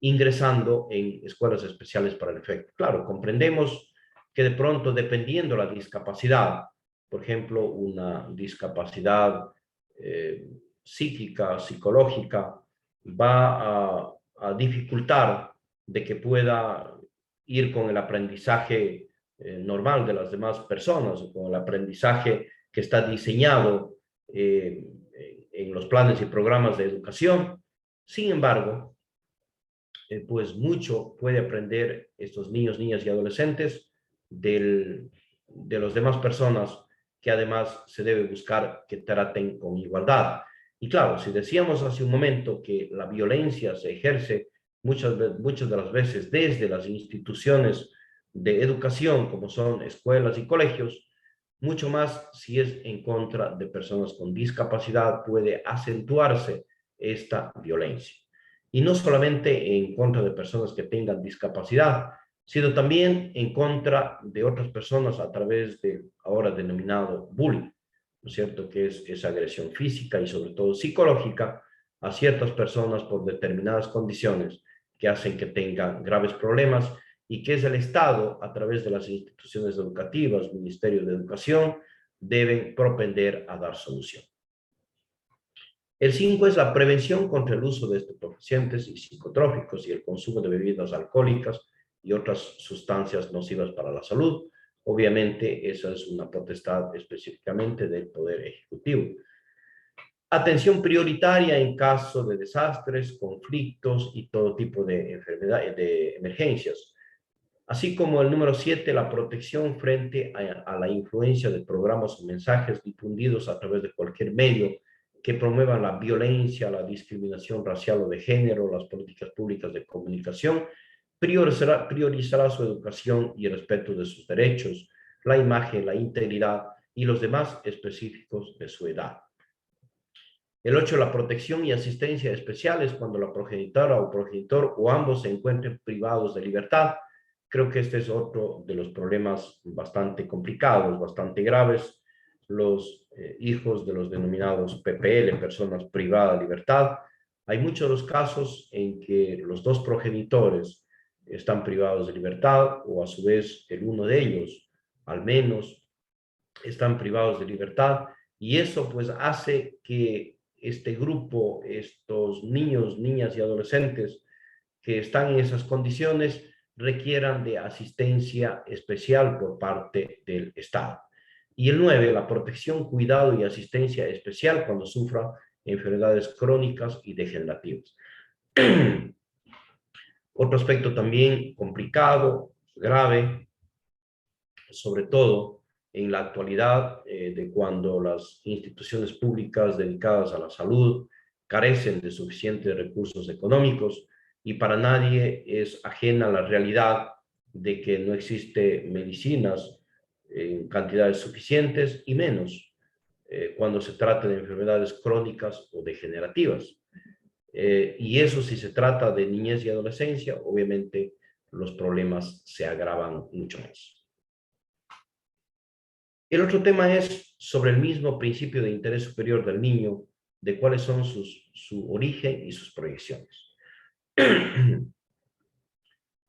ingresando en escuelas especiales para el efecto. Claro, comprendemos que de pronto, dependiendo de la discapacidad, por ejemplo, una discapacidad psíquica, psicológica, va a dificultar de que pueda ir con el aprendizaje normal de las demás personas, o con el aprendizaje que está diseñado en los planes y programas de educación. Sin embargo, pues mucho puede aprender estos niños, niñas y adolescentes de las demás personas, que además se debe buscar que traten con igualdad. Y claro, si decíamos hace un momento que la violencia se ejerce muchas de las veces desde las instituciones de educación, como son escuelas y colegios, mucho más si es en contra de personas con discapacidad, puede acentuarse esta violencia. Y no solamente en contra de personas que tengan discapacidad, sino también en contra de otras personas a través del ahora denominado bullying, ¿no es cierto?, que es esa agresión física y sobre todo psicológica a ciertas personas por determinadas condiciones que hacen que tengan graves problemas y que es el Estado, a través de las instituciones educativas, Ministerio de Educación, deben propender a dar solución. El 5 es la prevención contra el uso de estupefacientes y psicotrópicos y el consumo de bebidas alcohólicas y otras sustancias nocivas para la salud. Obviamente, esa es una potestad específicamente del Poder Ejecutivo. Atención prioritaria en caso de desastres, conflictos y todo tipo de enfermedades, de emergencias. Así como el número 7, la protección frente a la influencia de programas o mensajes difundidos a través de cualquier medio que promuevan la violencia, la discriminación racial o de género, las políticas públicas de comunicación, priorizará su educación y el respeto de sus derechos, la imagen, la integridad y los demás específicos de su edad. El 8, la protección y asistencia especiales cuando la progenitora o progenitor o ambos se encuentren privados de libertad. Creo que este es otro de los problemas bastante complicados, bastante graves. Los hijos de los denominados PPL, personas privadas de libertad. Hay muchos de los casos en que los dos progenitores están privados de libertad o a su vez el uno de ellos, al menos, están privados de libertad y eso pues hace que este grupo, estos niños, niñas y adolescentes que están en esas condiciones requieran de asistencia especial por parte del Estado. Y el 9, la protección, cuidado y asistencia especial cuando sufra enfermedades crónicas y degenerativas. Otro aspecto también complicado, grave, sobre todo en la actualidad de cuando las instituciones públicas dedicadas a la salud carecen de suficientes recursos económicos y para nadie es ajena la realidad de que no existe medicinas en cantidades suficientes y menos cuando se trata de enfermedades crónicas o degenerativas. Y eso si se trata de niñez y adolescencia, obviamente los problemas se agravan mucho más. El otro tema es sobre el mismo principio de interés superior del niño, de cuáles son su origen y sus proyecciones.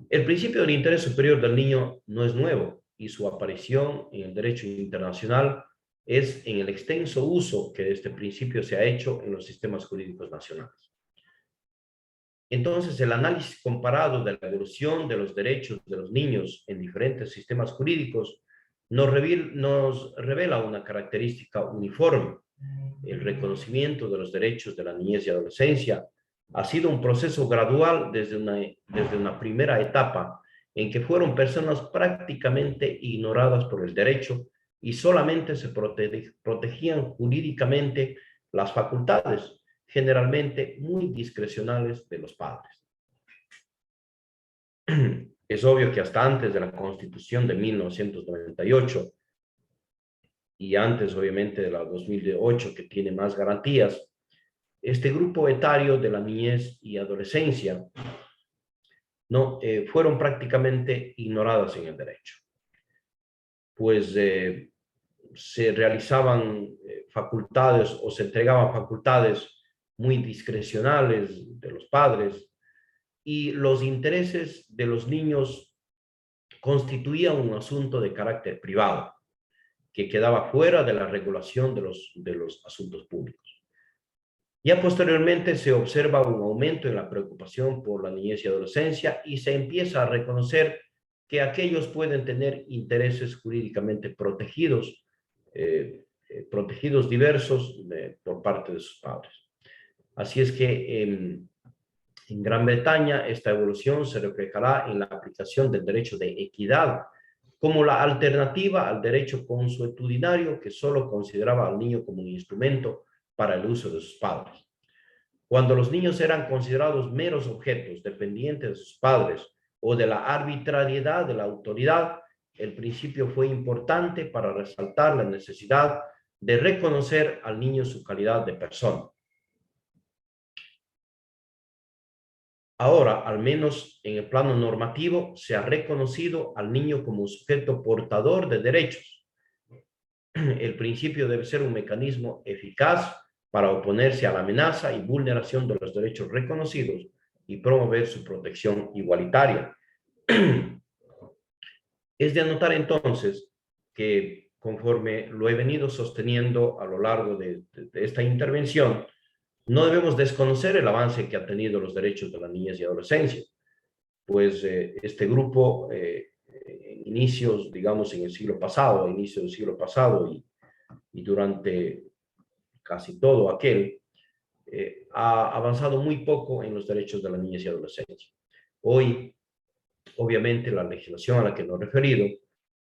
El principio del interés superior del niño no es nuevo y su aparición en el derecho internacional es en el extenso uso que este principio se ha hecho en los sistemas jurídicos nacionales. Entonces, el análisis comparado de la evolución de los derechos de los niños en diferentes sistemas jurídicos nos revela una característica uniforme. El reconocimiento de los derechos de la niñez y adolescencia ha sido un proceso gradual desde una primera etapa en que fueron personas prácticamente ignoradas por el derecho y solamente se protegían jurídicamente las facultades, generalmente muy discrecionales de los padres. Es obvio que hasta antes de la Constitución de 1998 y antes obviamente de la 2008 que tiene más garantías, este grupo etario de la niñez y adolescencia fueron prácticamente ignoradas en el derecho. Pues se realizaban facultades o se entregaban facultades muy discrecionales de los padres y los intereses de los niños constituían un asunto de carácter privado que quedaba fuera de la regulación de los asuntos públicos. Ya posteriormente se observa un aumento en la preocupación por la niñez y adolescencia y se empieza a reconocer que aquellos pueden tener intereses jurídicamente protegidos, protegidos diversos por parte de sus padres. Así es que en Gran Bretaña esta evolución se reflejará en la aplicación del derecho de equidad como la alternativa al derecho consuetudinario que solo consideraba al niño como un instrumento para el uso de sus padres. Cuando los niños eran considerados meros objetos dependientes de sus padres o de la arbitrariedad de la autoridad, el principio fue importante para resaltar la necesidad de reconocer al niño su calidad de persona. Ahora, al menos en el plano normativo, se ha reconocido al niño como un sujeto portador de derechos. El principio debe ser un mecanismo eficaz para oponerse a la amenaza y vulneración de los derechos reconocidos y promover su protección igualitaria. Es de anotar entonces que conforme lo he venido sosteniendo a lo largo de esta intervención, no debemos desconocer el avance que han tenido los derechos de la niñez y adolescencia, pues este grupo, inicios, digamos, en el siglo pasado, inicio del siglo pasado y durante casi todo aquel, ha avanzado muy poco en los derechos de la niñez y adolescencia. Hoy, obviamente, la legislación a la que nos he referido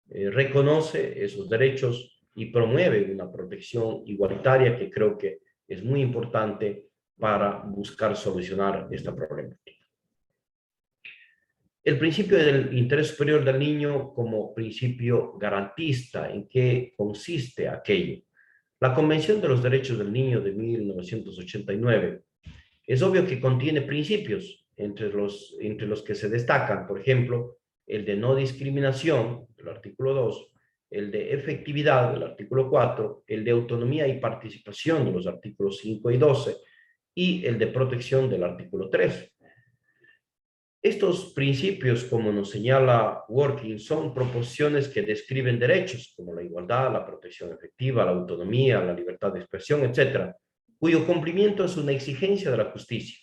reconoce esos derechos y promueve una protección igualitaria que creo que es muy importante para buscar solucionar esta problemática. El principio del interés superior del niño como principio garantista, ¿en qué consiste aquello? La Convención de los Derechos del Niño de 1989 es obvio que contiene principios entre los que se destacan, por ejemplo, el de no discriminación, el artículo 2, el de efectividad, el artículo 4, el de autonomía y participación, de los artículos 5 y 12, y el de protección del artículo 3. Estos principios, como nos señala Working, son proposiciones que describen derechos como la igualdad, la protección efectiva, la autonomía, la libertad de expresión, etcétera, cuyo cumplimiento es una exigencia de la justicia.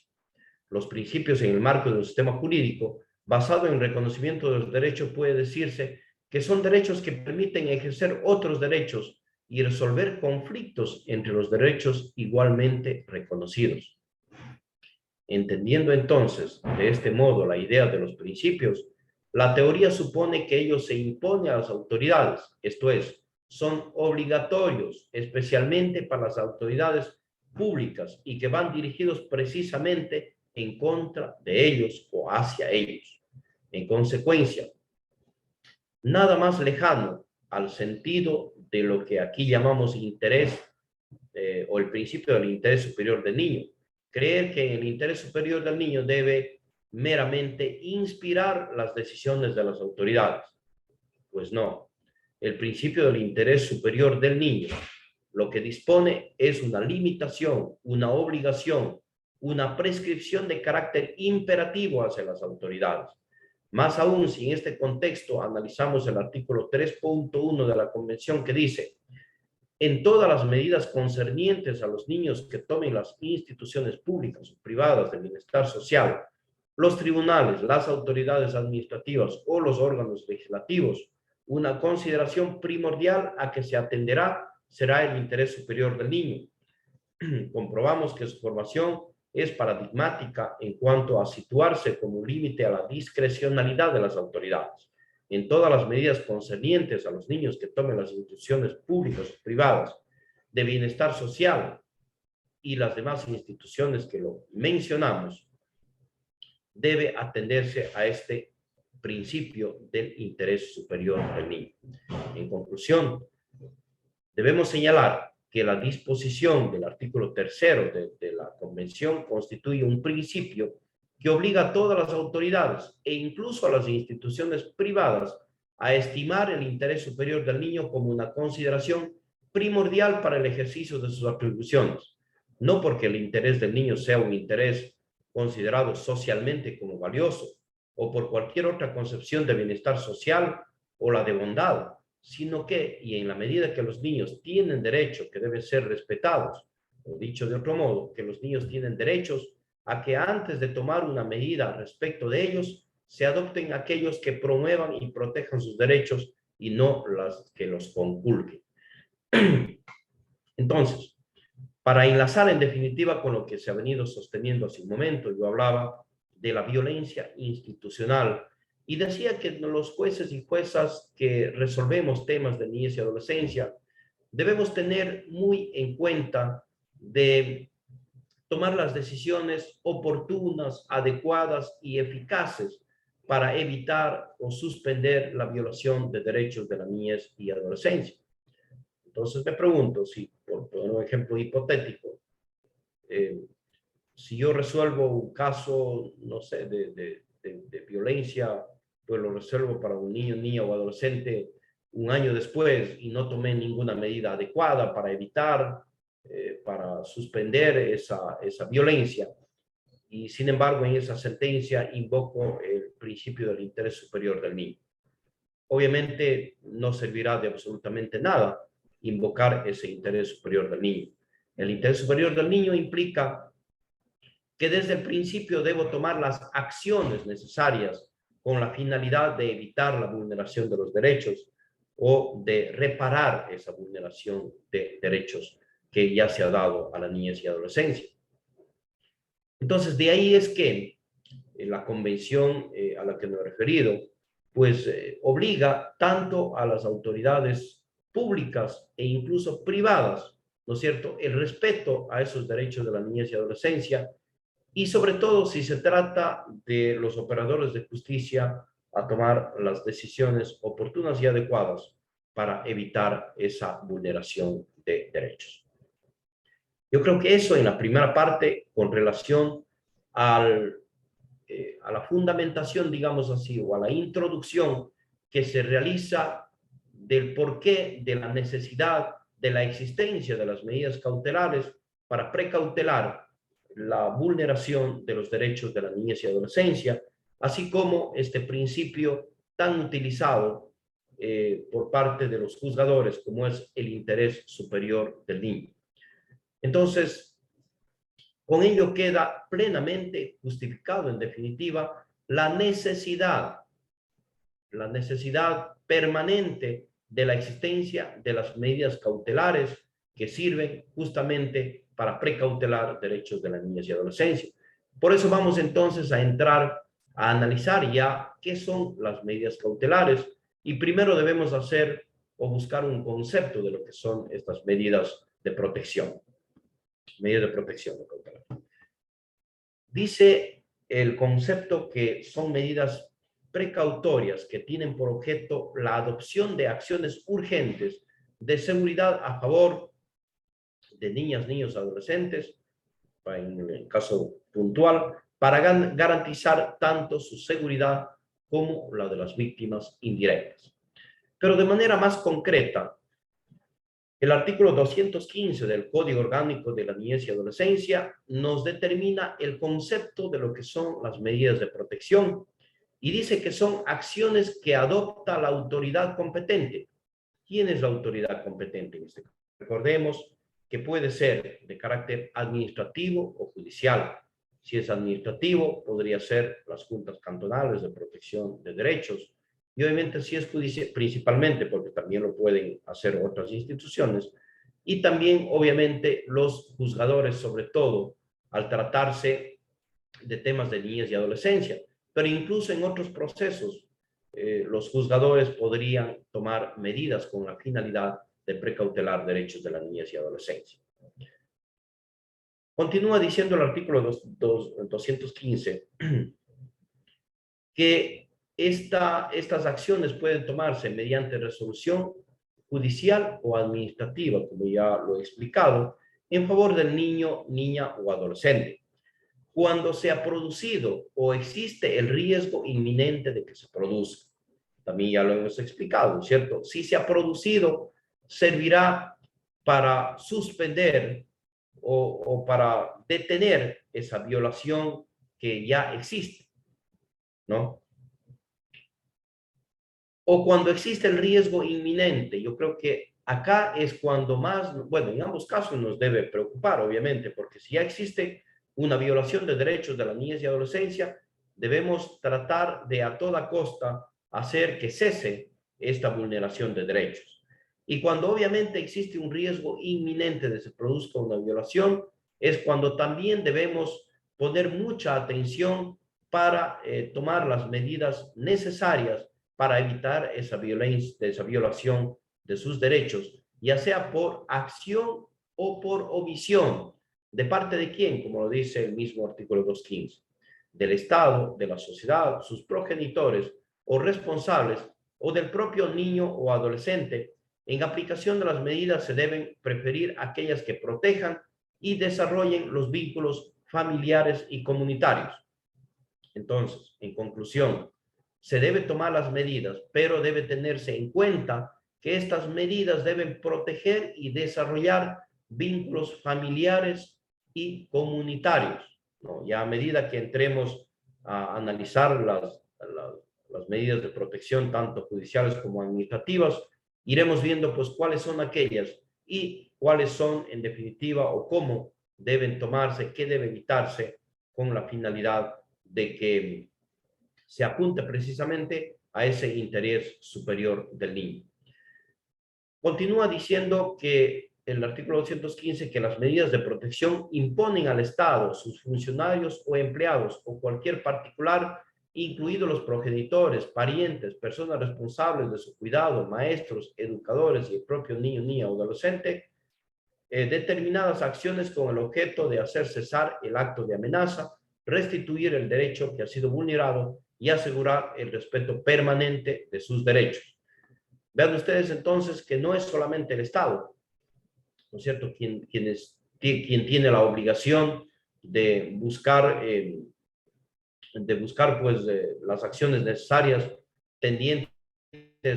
Los principios en el marco de un sistema jurídico basado en reconocimiento de los derechos puede decirse que son derechos que permiten ejercer otros derechos y resolver conflictos entre los derechos igualmente reconocidos. Entendiendo entonces de este modo la idea de los principios, la teoría supone que ellos se imponen a las autoridades, esto es, son obligatorios, especialmente para las autoridades públicas y que van dirigidos precisamente en contra de ellos o hacia ellos. En consecuencia, nada más lejano al sentido de lo que aquí llamamos interés o el principio del interés superior del niño. Creer que el interés superior del niño debe meramente inspirar las decisiones de las autoridades. Pues no. El principio del interés superior del niño lo que dispone es una limitación, una obligación, una prescripción de carácter imperativo hacia las autoridades. Más aún si en este contexto analizamos el artículo 3.1 de la Convención que dice: en todas las medidas concernientes a los niños que tomen las instituciones públicas o privadas de bienestar social, los tribunales, las autoridades administrativas o los órganos legislativos, una consideración primordial a que se atenderá será el interés superior del niño. Comprobamos que su formación es paradigmática en cuanto a situarse como límite a la discrecionalidad de las autoridades. En todas las medidas concernientes a los niños que tomen las instituciones públicas o privadas de bienestar social y las demás instituciones que lo mencionamos, debe atenderse a este principio del interés superior del niño. En conclusión, debemos señalar que la disposición del artículo 3 de la Convención constituye un principio que obliga a todas las autoridades e incluso a las instituciones privadas a estimar el interés superior del niño como una consideración primordial para el ejercicio de sus atribuciones, no porque el interés del niño sea un interés considerado socialmente como valioso o por cualquier otra concepción de bienestar social o la de bondad, sino que, y en la medida que los niños tienen derechos que deben ser respetados, o dicho de otro modo, que los niños tienen derechos a que antes de tomar una medida respecto de ellos, se adopten aquellos que promuevan y protejan sus derechos y no las que los conculquen. Entonces, para enlazar en definitiva con lo que se ha venido sosteniendo hace un momento, yo hablaba de la violencia institucional y decía que los jueces y juezas que resolvemos temas de niñez y adolescencia debemos tener muy en cuenta de tomar las decisiones oportunas, adecuadas y eficaces para evitar o suspender la violación de derechos de la niñez y adolescencia. Entonces me pregunto, si por poner un ejemplo hipotético, si yo resuelvo un caso, no sé, de violencia, pues lo resuelvo para un niño, niña o adolescente un año después y no tomé ninguna medida adecuada para evitar, para suspender esa violencia. Y sin embargo, en esa sentencia invoco el principio del interés superior del niño. obviamente no servirá de absolutamente nada invocar ese interés superior del niño. El interés superior del niño implica que desde el principio debo tomar las acciones necesarias con la finalidad de evitar la vulneración de los derechos o de reparar esa vulneración de derechos que ya se ha dado a la niñez y adolescencia. Entonces, de ahí es que la convención a la que me he referido, pues obliga tanto a las autoridades públicas e incluso privadas, ¿no es cierto?, el respeto a esos derechos de la niñez y adolescencia, y sobre todo si se trata de los operadores de justicia a tomar las decisiones oportunas y adecuadas para evitar esa vulneración de derechos. Yo creo que eso en la primera parte con relación al, a la fundamentación, digamos así, o a la introducción que se realiza del porqué de la necesidad de la existencia de las medidas cautelares para precautelar la vulneración de los derechos de la niñez y adolescencia, así como este principio tan utilizado por parte de los juzgadores como es el interés superior del niño. Entonces, con ello queda plenamente justificado, en definitiva, la necesidad permanente de la existencia de las medidas cautelares que sirven justamente para precautelar derechos de la niñez y adolescencia. Por eso vamos entonces a entrar a analizar ya qué son las medidas cautelares y primero debemos hacer o buscar un concepto de lo que son estas medidas de protección. Medidas de protección cautelar. Dice el concepto que son medidas precautorias que tienen por objeto la adopción de acciones urgentes de seguridad a favor de niñas, niños, adolescentes, en el caso puntual, para garantizar tanto su seguridad como la de las víctimas indirectas. Pero de manera más concreta, el artículo 215 del Código Orgánico de la Niñez y Adolescencia nos determina el concepto de lo que son las medidas de protección y dice que son acciones que adopta la autoridad competente. ¿Quién es la autoridad competente en este caso? Recordemos que puede ser de carácter administrativo o judicial. Si es administrativo, podría ser las juntas cantonales de protección de derechos. Y obviamente si es judicial, principalmente porque también lo pueden hacer otras instituciones. Y también, obviamente, los juzgadores, sobre todo, al tratarse de temas de niñez y adolescencia. Pero incluso en otros procesos, los juzgadores podrían tomar medidas con la finalidad de precautelar derechos de la niñez y adolescencia. Continúa diciendo el artículo 215 que estas acciones pueden tomarse mediante resolución judicial o administrativa, como ya lo he explicado, en favor del niño, niña o adolescente, cuando se ha producido o existe el riesgo inminente de que se produzca. También ya lo hemos explicado, ¿cierto? Si se ha producido, servirá para suspender o para detener esa violación que ya existe, ¿no? O cuando existe el riesgo inminente. Yo creo que acá es cuando más, bueno, en ambos casos nos debe preocupar, obviamente, porque si ya existe una violación de derechos de la niñez y adolescencia, debemos tratar de a toda costa hacer que cese esta vulneración de derechos. Y cuando obviamente existe un riesgo inminente de que se produzca una violación, es cuando también debemos poner mucha atención para tomar las medidas necesarias para evitar esa violencia, esa violación de sus derechos, ya sea por acción o por omisión. ¿De parte de quién? Como lo dice el mismo artículo 215. Del Estado, de la sociedad, sus progenitores o responsables o del propio niño o adolescente. En aplicación de las medidas se deben preferir aquellas que protejan y desarrollen los vínculos familiares y comunitarios. Entonces, en conclusión, se debe tomar las medidas, pero debe tenerse en cuenta que estas medidas deben proteger y desarrollar vínculos familiares y comunitarios, ¿no? Ya a medida que entremos a analizar las medidas de protección, tanto judiciales como administrativas, iremos viendo pues cuáles son aquellas y cuáles son en definitiva o cómo deben tomarse, qué debe evitarse con la finalidad de que se apunte precisamente a ese interés superior del niño. Continúa diciendo que el artículo 215 que las medidas de protección imponen al Estado, sus funcionarios o empleados o cualquier particular, incluidos los progenitores, parientes, personas responsables de su cuidado, maestros, educadores y el propio niño, niña o adolescente, determinadas acciones con el objeto de hacer cesar el acto de amenaza, restituir el derecho que ha sido vulnerado y asegurar el respeto permanente de sus derechos. Vean ustedes entonces que no es solamente el Estado, ¿no es cierto?, quien tiene la obligación de buscar pues, las acciones necesarias tendientes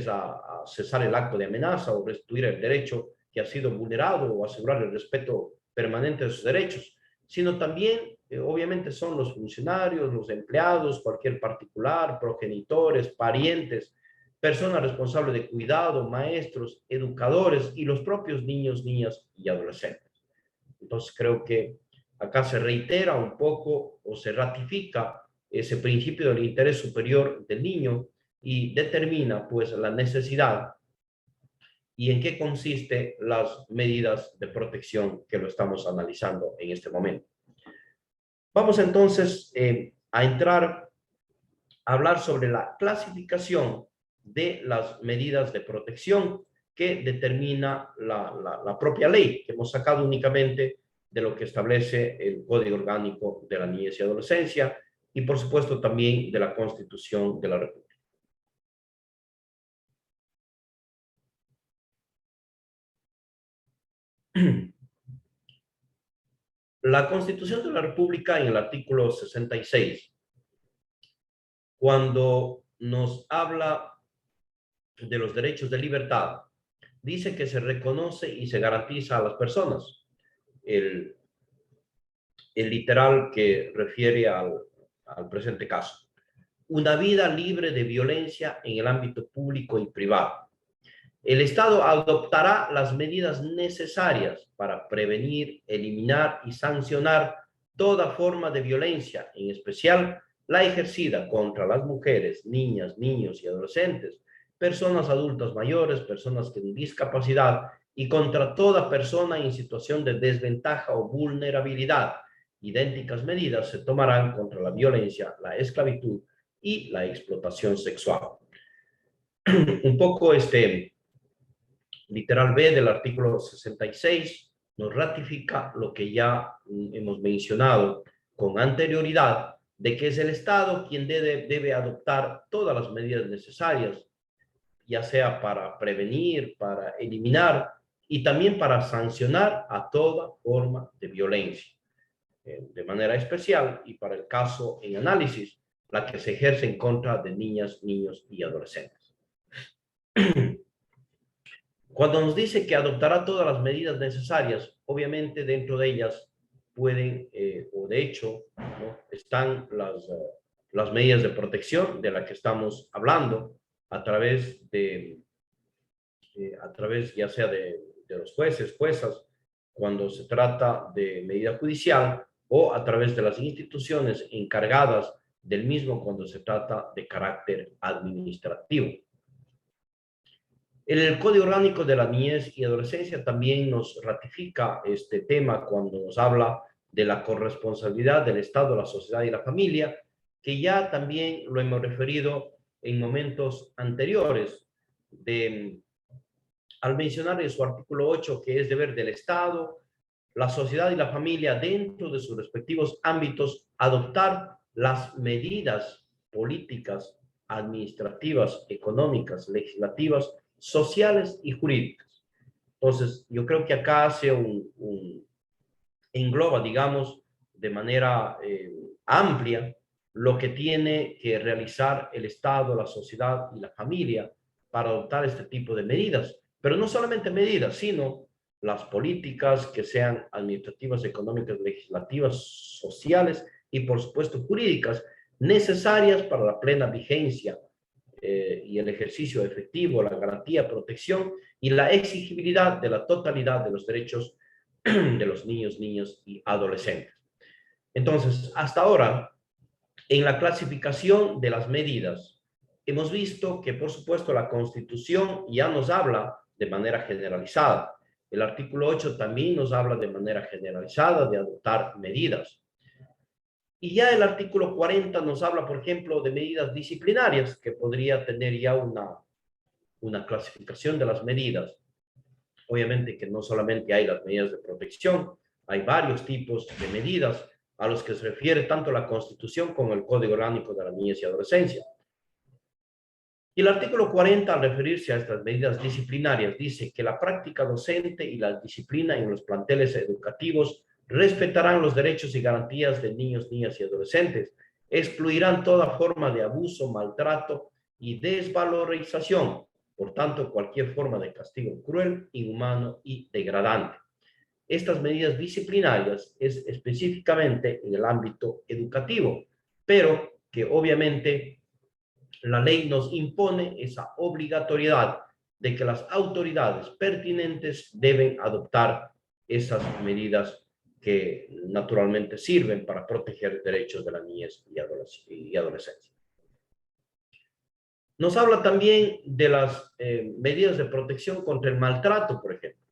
a cesar el acto de amenaza o restituir el derecho que ha sido vulnerado o asegurar el respeto permanente de sus derechos, sino también, obviamente, son los funcionarios, los empleados, cualquier particular, progenitores, parientes, personas responsables de cuidado, maestros, educadores y los propios niños, niñas y adolescentes. Entonces, creo que acá se reitera un poco o se ratifica ese principio del interés superior del niño y determina, pues, la necesidad y en qué consiste las medidas de protección que lo estamos analizando en este momento. Vamos entonces a entrar a hablar sobre la clasificación de las medidas de protección que determina la propia ley que hemos sacado únicamente de lo que establece el Código Orgánico de la Niñez y Adolescencia y por supuesto también de la Constitución de la República. La Constitución de la República en el artículo 66, cuando nos habla de los derechos de libertad, dice que se reconoce y se garantiza a las personas. El literal que refiere al presente caso. Una vida libre de violencia en el ámbito público y privado. El Estado adoptará las medidas necesarias para prevenir, eliminar y sancionar toda forma de violencia, en especial la ejercida contra las mujeres, niñas, niños y adolescentes, personas adultas mayores, personas con discapacidad y contra toda persona en situación de desventaja o vulnerabilidad. Idénticas medidas se tomarán contra la violencia, la esclavitud y la explotación sexual. Un poco literal B del artículo 66 nos ratifica lo que ya hemos mencionado con anterioridad, de que es el Estado quien debe adoptar todas las medidas necesarias, ya sea para prevenir, para eliminar y también para sancionar a toda forma de violencia. De manera especial, y para el caso en análisis, la que se ejerce en contra de niñas, niños y adolescentes. Cuando nos dice que adoptará todas las medidas necesarias, obviamente dentro de ellas pueden, o de hecho, ¿no?, están las medidas de protección de las que estamos hablando a través ya sea de los jueces, juezas, cuando se trata de medida judicial, o a través de las instituciones encargadas del mismo cuando se trata de carácter administrativo. El Código Orgánico de la Niñez y Adolescencia también nos ratifica este tema cuando nos habla de la corresponsabilidad del Estado, la sociedad y la familia, que ya también lo hemos referido en momentos anteriores, al mencionar en su artículo 8 que es deber del Estado, la sociedad y la familia dentro de sus respectivos ámbitos adoptar las medidas políticas, administrativas, económicas, legislativas, sociales y jurídicas. Entonces, yo creo que acá engloba, digamos, de manera amplia lo que tiene que realizar el Estado, la sociedad y la familia para adoptar este tipo de medidas. Pero no solamente medidas, sino las políticas que sean administrativas, económicas, legislativas, sociales y, por supuesto, jurídicas necesarias para la plena vigencia y el ejercicio efectivo, la garantía, protección y la exigibilidad de la totalidad de los derechos de los niños, niñas y adolescentes. Entonces, hasta ahora, en la clasificación de las medidas, hemos visto que, por supuesto, la Constitución ya nos habla de manera generalizada. El artículo 8 también nos habla de manera generalizada de adoptar medidas. Y ya el artículo 40 nos habla, por ejemplo, de medidas disciplinarias, que podría tener ya una clasificación de las medidas. Obviamente que no solamente hay las medidas de protección, hay varios tipos de medidas a los que se refiere tanto la Constitución como el Código Orgánico de la Niñez y Adolescencia. Y el artículo 40, al referirse a estas medidas disciplinarias, dice que la práctica docente y la disciplina en los planteles educativos respetarán los derechos y garantías de niños, niñas y adolescentes, excluirán toda forma de abuso, maltrato y desvalorización, por tanto, cualquier forma de castigo cruel, inhumano y degradante. Estas medidas disciplinarias es específicamente en el ámbito educativo, pero que obviamente la ley nos impone esa obligatoriedad de que las autoridades pertinentes deben adoptar esas medidas que naturalmente sirven para proteger derechos de la niñez y adolescencia. Nos habla también de las medidas de protección contra el maltrato, por ejemplo.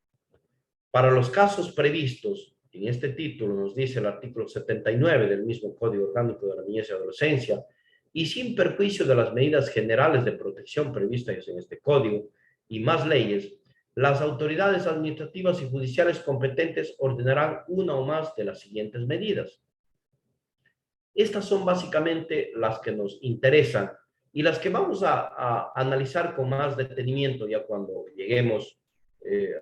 Para los casos previstos en este título, nos dice el artículo 79 del mismo Código Orgánico de la Niñez y Adolescencia, y sin perjuicio de las medidas generales de protección previstas en este código y más leyes, las autoridades administrativas y judiciales competentes ordenarán una o más de las siguientes medidas. Estas son básicamente las que nos interesan y las que vamos a analizar con más detenimiento ya cuando lleguemos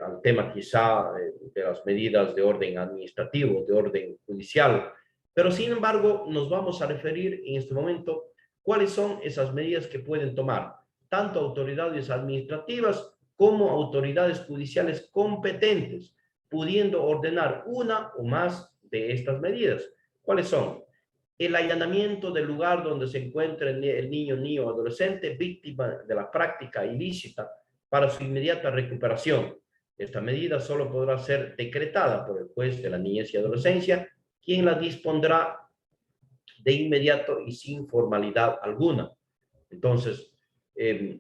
al tema quizá de las medidas de orden administrativo, de orden judicial. Pero sin embargo, nos vamos a referir en este momento cuáles son esas medidas que pueden tomar tanto autoridades administrativas como autoridades judiciales competentes, pudiendo ordenar una o más de estas medidas. ¿Cuáles son? El allanamiento del lugar donde se encuentra el niño, niño o adolescente víctima de la práctica ilícita para su inmediata recuperación. Esta medida solo podrá ser decretada por el juez de la niñez y adolescencia, quien la dispondrá de inmediato y sin formalidad alguna. Entonces,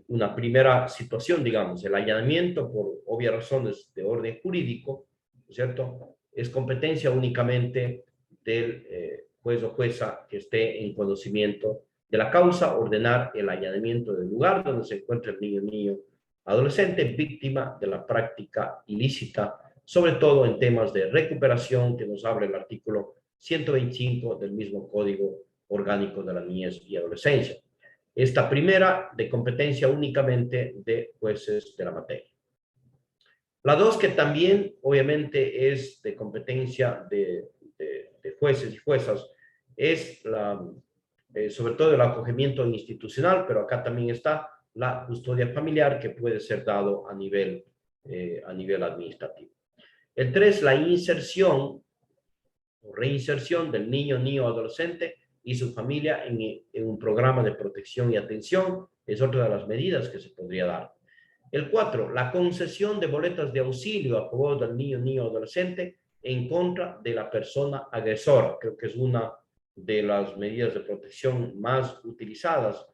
una primera situación, digamos, el allanamiento por obvias razones de orden jurídico, ¿cierto? Es competencia únicamente del juez o jueza que esté en conocimiento de la causa, ordenar el allanamiento del lugar donde se encuentra el niño, niño, adolescente, víctima de la práctica ilícita, sobre todo en temas de recuperación que nos abre el artículo 125 del mismo Código Orgánico de la Niñez y Adolescencia. Esta primera de competencia únicamente de jueces de la materia. La dos, que también obviamente es de competencia de jueces y juezas, es sobre todo el acogimiento institucional, pero acá también está la custodia familiar que puede ser dado a nivel administrativo. El 3, la inserción o reinserción del niño, niño o adolescente y su familia en un programa de protección y atención, es otra de las medidas que se podría dar. El 4, la concesión de boletas de auxilio a favor del niño, niño o adolescente en contra de la persona agresora. Creo que es una de las medidas de protección más utilizadas,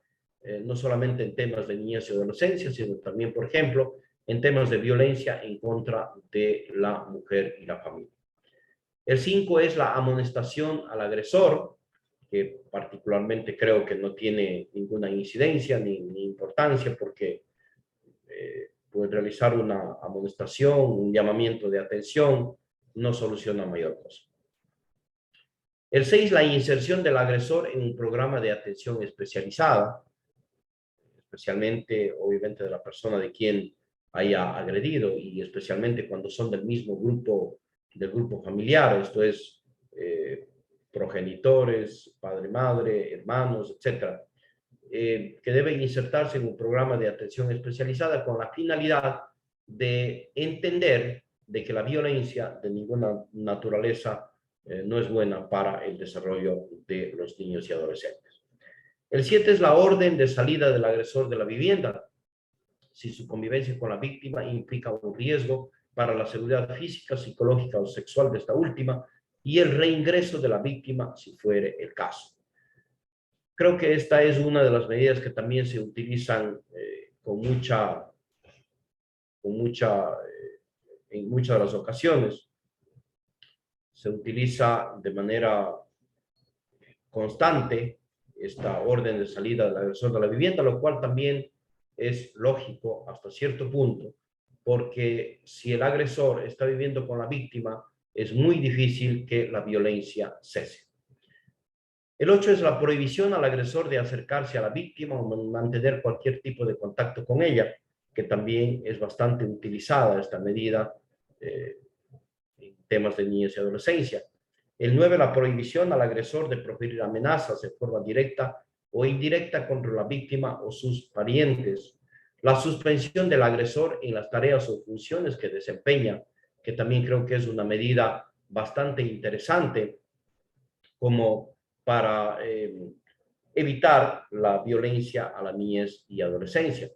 no solamente en temas de niñez y adolescencia, sino también, por ejemplo, en temas de violencia en contra de la mujer y la familia. El 5 es la amonestación al agresor, que particularmente creo que no tiene ninguna incidencia ni importancia porque puede realizar una amonestación, un llamamiento de atención, no soluciona mayor cosa. El 6, la inserción del agresor en un programa de atención especializada, especialmente, obviamente, de la persona de quien haya agredido y especialmente cuando son del mismo grupo, del grupo familiar, esto es, progenitores, padre, madre, hermanos, etcétera, que deben insertarse en un programa de atención especializada con la finalidad de entender de que la violencia de ninguna naturaleza no es buena para el desarrollo de los niños y adolescentes. El 7 es la orden de salida del agresor de la vivienda, si su convivencia con la víctima implica un riesgo para la seguridad física, psicológica o sexual de esta última, y el reingreso de la víctima si fuere el caso. Creo que esta es una de las medidas que también se utilizan en muchas de las ocasiones. Se utiliza de manera constante esta orden de salida del agresor de la vivienda, lo cual también es lógico hasta cierto punto, porque si el agresor está viviendo con la víctima, es muy difícil que la violencia cese. El 8 es la prohibición al agresor de acercarse a la víctima o mantener cualquier tipo de contacto con ella, que también es bastante utilizada esta medida en temas de niñez y adolescencia. El 9, la prohibición al agresor de proferir amenazas de forma directa o indirecta contra la víctima o sus parientes. La suspensión del agresor en las tareas o funciones que desempeña, que también creo que es una medida bastante interesante como para evitar la violencia a la niñez y adolescencia.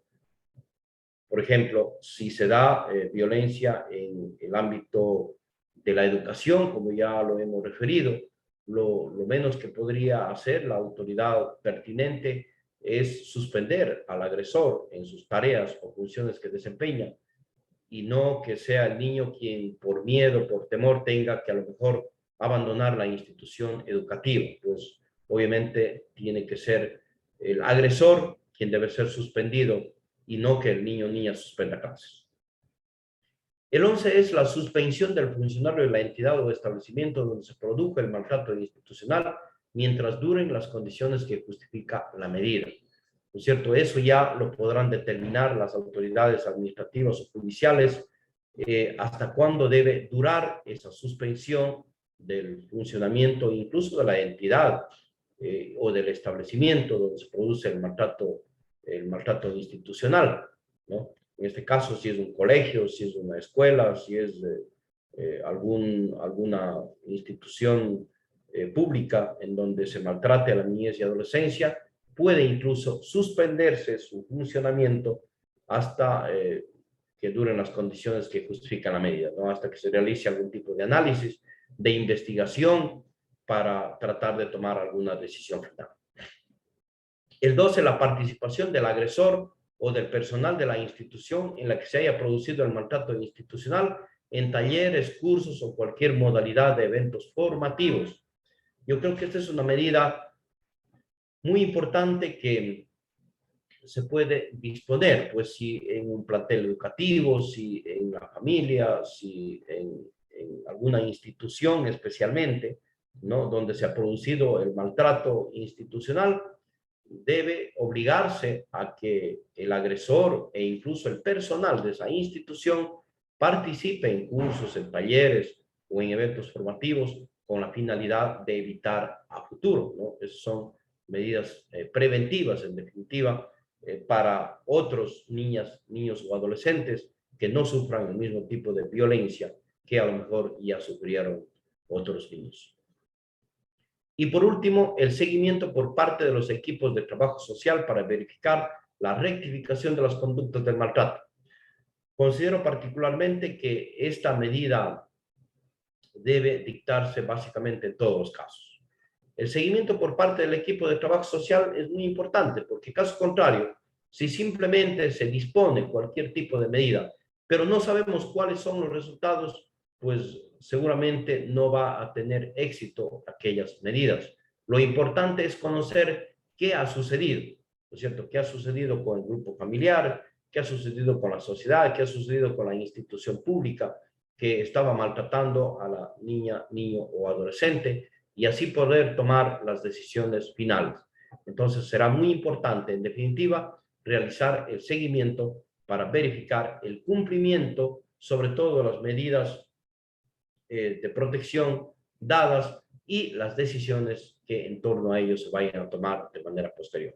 Por ejemplo, si se da violencia en el ámbito de la educación, como ya lo hemos referido, lo menos que podría hacer la autoridad pertinente es suspender al agresor en sus tareas o funciones que desempeña, y no que sea el niño quien por miedo, por temor, tenga que a lo mejor abandonar la institución educativa. Pues obviamente tiene que ser el agresor quien debe ser suspendido y no que el niño o niña suspenda clases. El 11 es la suspensión del funcionario de la entidad o establecimiento donde se produjo el maltrato institucional mientras duren las condiciones que justifica la medida. ¿No es cierto? Eso ya lo podrán determinar las autoridades administrativas o judiciales hasta cuándo debe durar esa suspensión del funcionamiento incluso de la entidad o del establecimiento donde se produce el maltrato institucional, ¿no? En este caso, si es un colegio, si es una escuela, si es alguna institución pública en donde se maltrate a la niñez y adolescencia, puede incluso suspenderse su funcionamiento hasta que duren las condiciones que justifican la medida, ¿no? Hasta que se realice algún tipo de análisis, de investigación para tratar de tomar alguna decisión final. El 12, la participación del agresor o del personal de la institución en la que se haya producido el maltrato institucional en talleres, cursos o cualquier modalidad de eventos formativos. Yo creo que esta es una medida muy importante que se puede disponer, pues si en un plantel educativo, si en la familia, si en alguna institución especialmente, ¿no? Donde se ha producido el maltrato institucional, debe obligarse a que el agresor e incluso el personal de esa institución participe en cursos, en talleres o en eventos formativos con la finalidad de evitar a futuro, ¿no? Esas son medidas preventivas, en definitiva, para otros niños o adolescentes que no sufran el mismo tipo de violencia que a lo mejor ya sufrieron otros niños. Y por último, el seguimiento por parte de los equipos de trabajo social para verificar la rectificación de las conductas del maltrato. Considero particularmente que esta medida debe dictarse básicamente en todos los casos. El seguimiento por parte del equipo de trabajo social es muy importante, porque caso contrario, si simplemente se dispone cualquier tipo de medida, pero no sabemos cuáles son los resultados, pues seguramente no va a tener éxito aquellas medidas. Lo importante es conocer qué ha sucedido, ¿no es cierto? ¿Qué ha sucedido con el grupo familiar? ¿Qué ha sucedido con la sociedad? ¿Qué ha sucedido con la institución pública que estaba maltratando a la niña, niño o adolescente? Y así poder tomar las decisiones finales. Entonces será muy importante, en definitiva, realizar el seguimiento para verificar el cumplimiento, sobre todo de las medidas de protección dadas y las decisiones que en torno a ellos se vayan a tomar de manera posterior.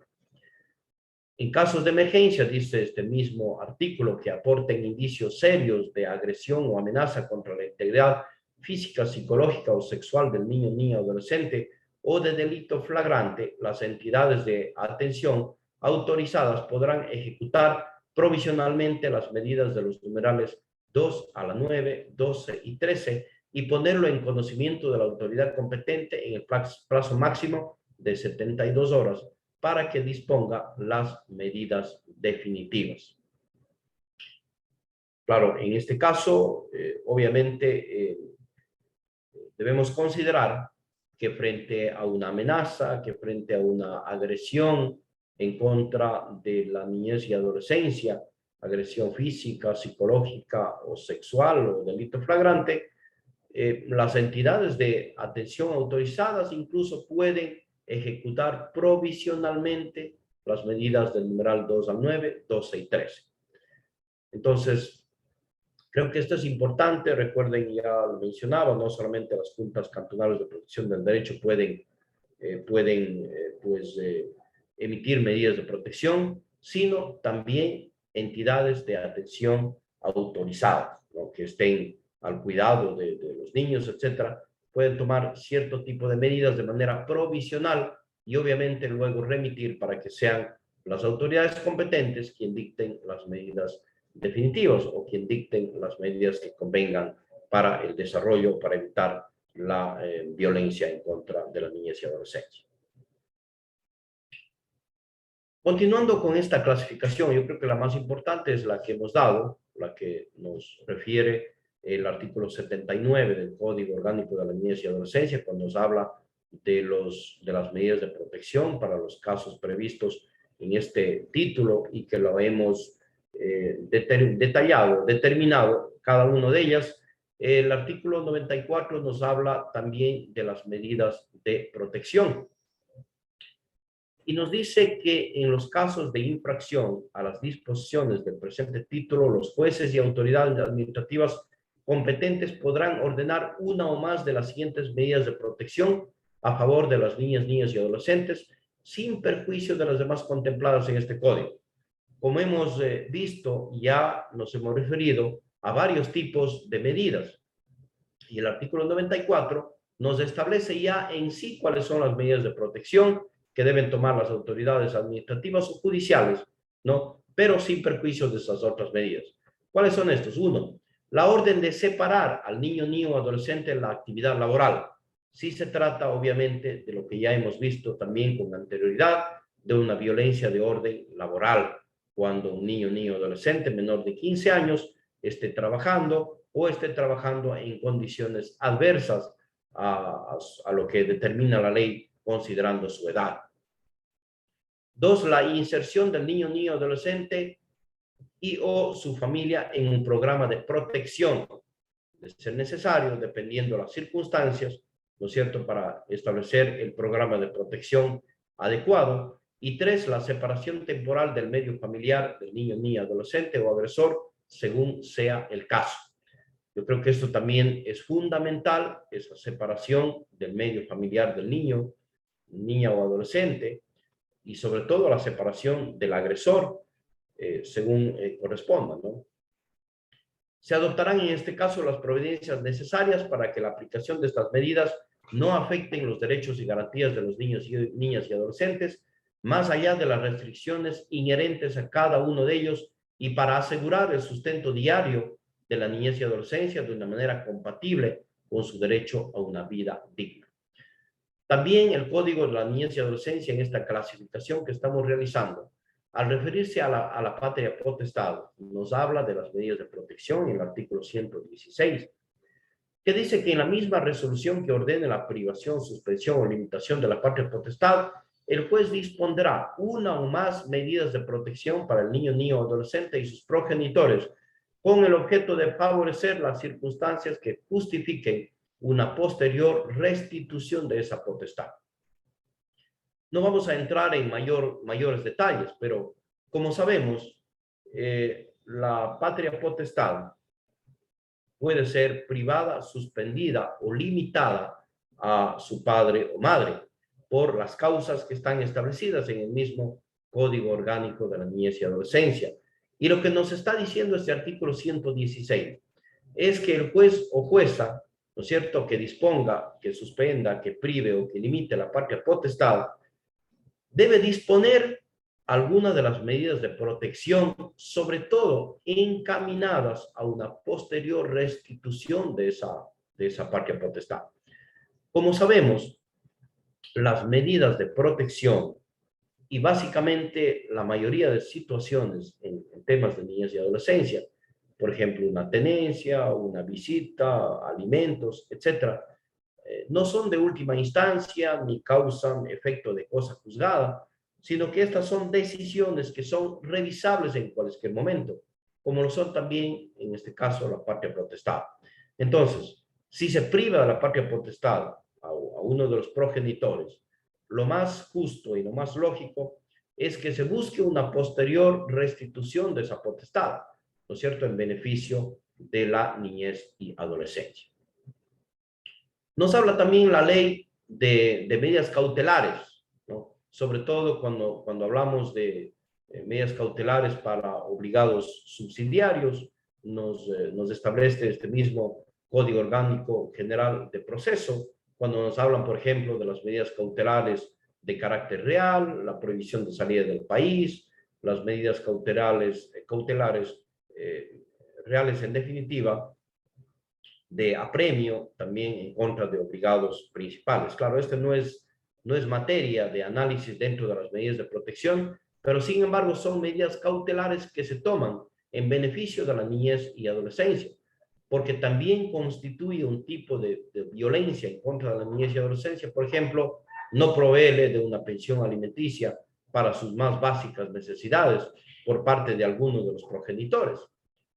En casos de emergencia, dice este mismo artículo, que aporten indicios serios de agresión o amenaza contra la integridad física, psicológica o sexual del niño, niña o adolescente, o de delito flagrante, las entidades de atención autorizadas podrán ejecutar provisionalmente las medidas de los numerales 2 a la 9, 12 y 13 y ponerlo en conocimiento de la autoridad competente en el plazo máximo de 72 horas para que disponga las medidas definitivas. Claro, en este caso, obviamente, debemos considerar que frente a una amenaza, que frente a una agresión en contra de la niñez y adolescencia, agresión física, psicológica o sexual o delito flagrante, las entidades de atención autorizadas incluso pueden ejecutar provisionalmente las medidas del numeral 2 al 9, 12 y 13. Entonces, creo que esto es importante. Recuerden, ya lo mencionaba, no solamente las juntas cantonales de protección del derecho pueden emitir medidas de protección, sino también entidades de atención autorizadas, ¿no? Que estén al cuidado de los niños, etcétera, pueden tomar cierto tipo de medidas de manera provisional y obviamente luego remitir para que sean las autoridades competentes quien dicten las medidas definitivas o quien dicten las medidas que convengan para el desarrollo, para evitar la violencia en contra de la niñez y adolescencia. Continuando con esta clasificación, yo creo que la más importante es la que hemos dado, la que nos refiere el artículo 79 del Código Orgánico de la Niñez y Adolescencia, cuando nos habla de las medidas de protección para los casos previstos en este título y que lo hemos determinado cada una de ellas. El artículo 94 nos habla también de las medidas de protección y nos dice que en los casos de infracción a las disposiciones del presente título, los jueces y autoridades administrativas competentes podrán ordenar una o más de las siguientes medidas de protección a favor de las niñas, niños y adolescentes, sin perjuicio de las demás contempladas en este código. Como hemos visto, ya nos hemos referido a varios tipos de medidas. Y el artículo 94 nos establece ya en sí cuáles son las medidas de protección que deben tomar las autoridades administrativas o judiciales, ¿no? Pero sin perjuicio de esas otras medidas. ¿Cuáles son estos? Uno, la orden de separar al niño, niño o adolescente de la actividad laboral. Sí se trata, obviamente, de lo que ya hemos visto también con anterioridad, de una violencia de orden laboral, cuando un niño, niño o adolescente menor de 15 años esté trabajando o esté trabajando en condiciones adversas a lo que determina la ley considerando su edad. Dos, la inserción del niño, niño, adolescente y o su familia en un programa de protección, de ser necesario, dependiendo de las circunstancias, ¿no es cierto?, para establecer el programa de protección adecuado. Y tres, la separación temporal del medio familiar del niño, niña, adolescente o agresor, según sea el caso. Yo creo que esto también es fundamental, esa separación del medio familiar del niño, niña o adolescente, y sobre todo la separación del agresor, según corresponda, ¿no? Se adoptarán en este caso las providencias necesarias para que la aplicación de estas medidas no afecten los derechos y garantías de los niños y niñas y adolescentes, más allá de las restricciones inherentes a cada uno de ellos y para asegurar el sustento diario de la niñez y adolescencia de una manera compatible con su derecho a una vida digna. También el Código de la Niñez y Adolescencia, en esta clasificación que estamos realizando, al referirse a la patria potestad, nos habla de las medidas de protección en el artículo 116, que dice que en la misma resolución que ordene la privación, suspensión o limitación de la patria potestad, el juez dispondrá una o más medidas de protección para el niño, niño o adolescente y sus progenitores, con el objeto de favorecer las circunstancias que justifiquen una posterior restitución de esa potestad. No vamos a entrar en mayores detalles, pero como sabemos, la patria potestad puede ser privada, suspendida o limitada a su padre o madre por las causas que están establecidas en el mismo Código Orgánico de la Niñez y Adolescencia. Y lo que nos está diciendo este artículo 116 es que el juez o jueza, ¿no es cierto?, que disponga, que suspenda, que prive o que limite la patria potestad, debe disponer algunas de las medidas de protección, sobre todo encaminadas a una posterior restitución de esa patria potestad. Como sabemos, las medidas de protección y básicamente la mayoría de situaciones en temas de niñez y adolescencia, por ejemplo, una tenencia, una visita, alimentos, etcétera, no son de última instancia ni causan efecto de cosa juzgada, sino que estas son decisiones que son revisables en cualquier momento, como lo son también, en este caso, la patria potestad. Entonces, si se priva de la patria potestad a uno de los progenitores, lo más justo y lo más lógico es que se busque una posterior restitución de esa potestad, ¿no es cierto?, en beneficio de la niñez y adolescencia. Nos habla también la ley de medidas cautelares, ¿no? Sobre todo cuando hablamos de medidas cautelares para obligados subsidiarios, nos establece este mismo Código Orgánico General de Proceso, cuando nos hablan, por ejemplo, de las medidas cautelares de carácter real, la prohibición de salida del país, las medidas cautelares reales en definitiva, de apremio también en contra de obligados principales. Claro, este no es materia de análisis dentro de las medidas de protección, pero sin embargo son medidas cautelares que se toman en beneficio de la niñez y adolescencia, porque también constituye un tipo de violencia en contra de la niñez y adolescencia. Por ejemplo, no proveerle de una pensión alimenticia para sus más básicas necesidades por parte de algunos de los progenitores.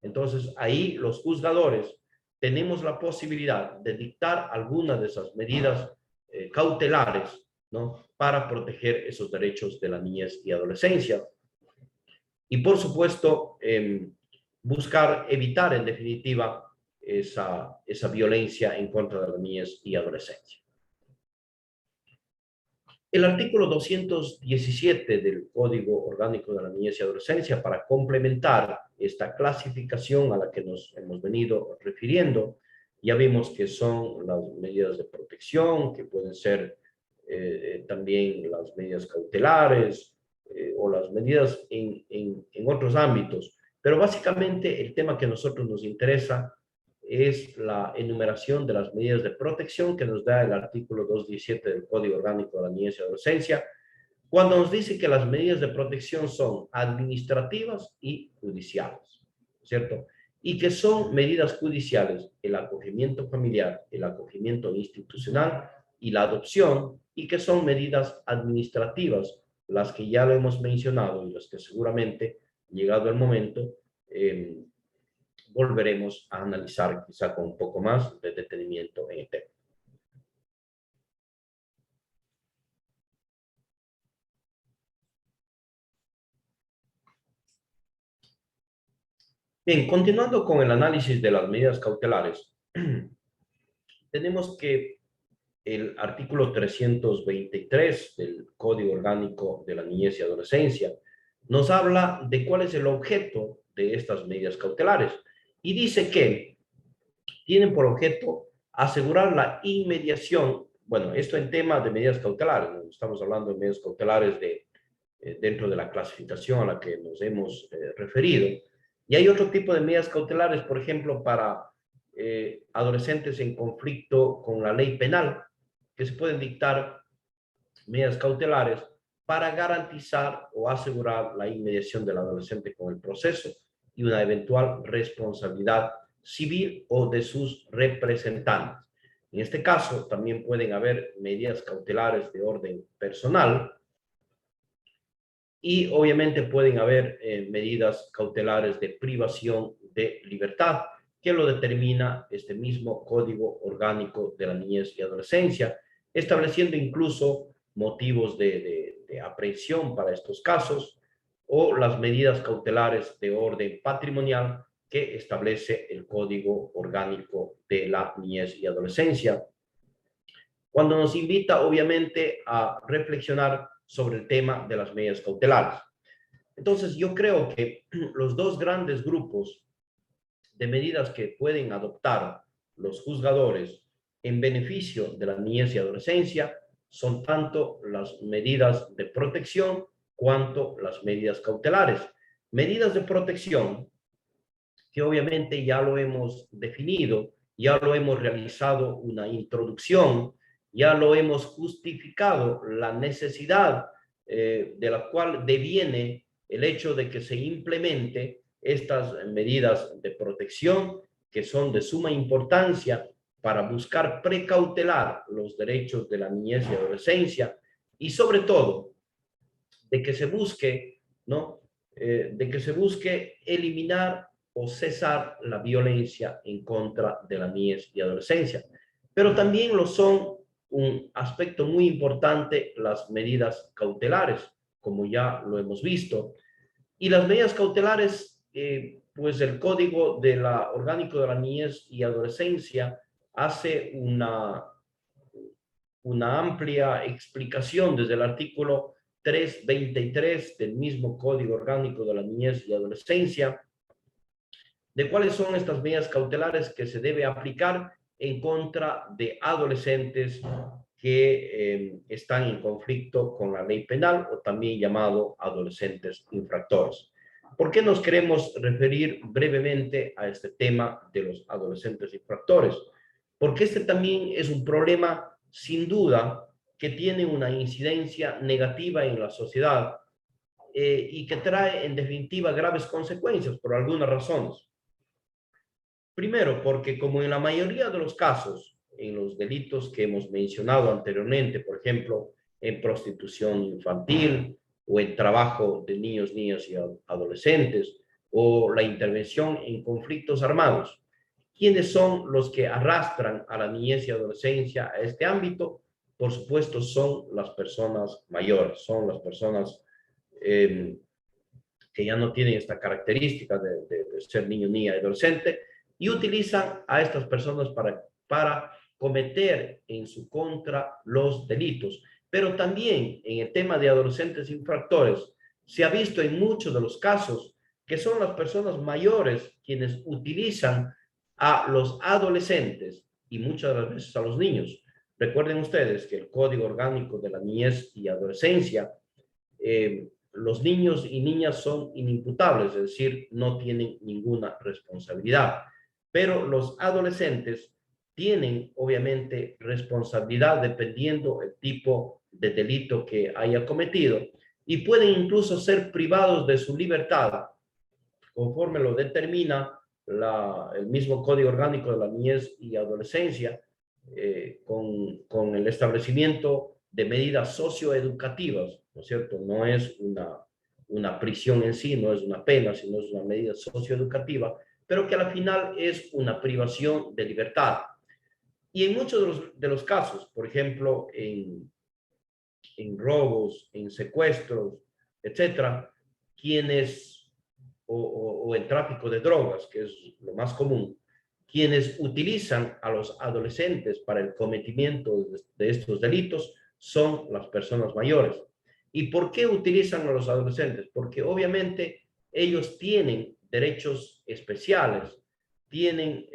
Entonces, ahí los juzgadores tenemos la posibilidad de dictar algunas de esas medidas cautelares, ¿no?, para proteger esos derechos de la niñez y adolescencia. Y por supuesto, buscar evitar en definitiva esa violencia en contra de la niñez y adolescencia. El artículo 217 del Código Orgánico de la Niñez y Adolescencia, para complementar esta clasificación a la que nos hemos venido refiriendo, ya vimos que son las medidas de protección, que pueden ser también las medidas cautelares o las medidas en otros ámbitos. Pero básicamente el tema que a nosotros nos interesa es la enumeración de las medidas de protección que nos da el artículo 217 del Código Orgánico de la Niñez y Adolescencia, cuando nos dice que las medidas de protección son administrativas y judiciales, ¿cierto? Y que son medidas judiciales el acogimiento familiar, el acogimiento institucional y la adopción, y que son medidas administrativas, las que ya lo hemos mencionado y las que seguramente, llegado el momento, volveremos a analizar quizá con un poco más de detenimiento en el tema. Bien, continuando con el análisis de las medidas cautelares, tenemos que el artículo 323 del Código Orgánico de la Niñez y Adolescencia nos habla de cuál es el objeto de estas medidas cautelares y dice que tienen por objeto asegurar la inmediación. Bueno, esto en tema de medidas cautelares, ¿no? Estamos hablando de medidas cautelares dentro de la clasificación a la que nos hemos referido. Y hay otro tipo de medidas cautelares, por ejemplo, para adolescentes en conflicto con la ley penal, que se pueden dictar medidas cautelares para garantizar o asegurar la inmediación del adolescente con el proceso y una eventual responsabilidad civil o de sus representantes. En este caso, también pueden haber medidas cautelares de orden personal y obviamente pueden haber medidas cautelares de privación de libertad, que lo determina este mismo Código Orgánico de la Niñez y Adolescencia, estableciendo incluso motivos de aprehensión para estos casos o las medidas cautelares de orden patrimonial que establece el Código Orgánico de la Niñez y Adolescencia, cuando nos invita obviamente a reflexionar sobre el tema de las medidas cautelares. Entonces, yo creo que los dos grandes grupos de medidas que pueden adoptar los juzgadores en beneficio de la niñez y adolescencia son tanto las medidas de protección cuanto las medidas cautelares. Medidas de protección que obviamente ya lo hemos definido, ya lo hemos realizado una introducción, ya lo hemos justificado la necesidad de la cual deviene el hecho de que se implemente estas medidas de protección que son de suma importancia para buscar precautelar los derechos de la niñez y adolescencia y sobre todo de que se busque, ¿no? De que se busque eliminar o cesar la violencia en contra de la niñez y adolescencia. Pero también lo son un aspecto muy importante las medidas cautelares, como ya lo hemos visto. Y las medidas cautelares, pues el Código de la Orgánico de la Niñez y Adolescencia hace una amplia explicación desde el artículo 323 del mismo Código Orgánico de la Niñez y Adolescencia, de cuáles son estas medidas cautelares que se debe aplicar en contra de adolescentes que están en conflicto con la ley penal o también llamado adolescentes infractores. ¿Por qué nos queremos referir brevemente a este tema de los adolescentes infractores? Porque este también es un problema sin duda que tiene una incidencia negativa en la sociedad y que trae en definitiva graves consecuencias por algunas razones. Primero, porque como en la mayoría de los casos, en los delitos que hemos mencionado anteriormente, por ejemplo, en prostitución infantil o en trabajo de niños, niñas y adolescentes, o la intervención en conflictos armados, ¿quiénes son los que arrastran a la niñez y adolescencia a este ámbito? Por supuesto, son las personas mayores, son las personas que ya no tienen esta característica de ser niño, niña y adolescente, y utilizan a estas personas para cometer en su contra los delitos. Pero también en el tema de adolescentes infractores, se ha visto en muchos de los casos que son las personas mayores quienes utilizan a los adolescentes y muchas de las veces a los niños. Recuerden ustedes que el Código Orgánico de la Niñez y Adolescencia, los niños y niñas son inimputables, es decir, no tienen ninguna responsabilidad. Pero los adolescentes tienen, obviamente, responsabilidad dependiendo el tipo de delito que haya cometido y pueden incluso ser privados de su libertad, conforme lo determina el mismo Código Orgánico de la Niñez y Adolescencia, con el establecimiento de medidas socioeducativas, ¿no es cierto? No es una prisión en sí, no es una pena, sino es una medida socioeducativa, pero que al final es una privación de libertad. Y en muchos de los casos, por ejemplo, en robos, en secuestros, etcétera, quienes, o en tráfico de drogas, que es lo más común, quienes utilizan a los adolescentes para el cometimiento de estos delitos son las personas mayores. ¿Y por qué utilizan a los adolescentes? Porque obviamente ellos tienen derechos especiales, tienen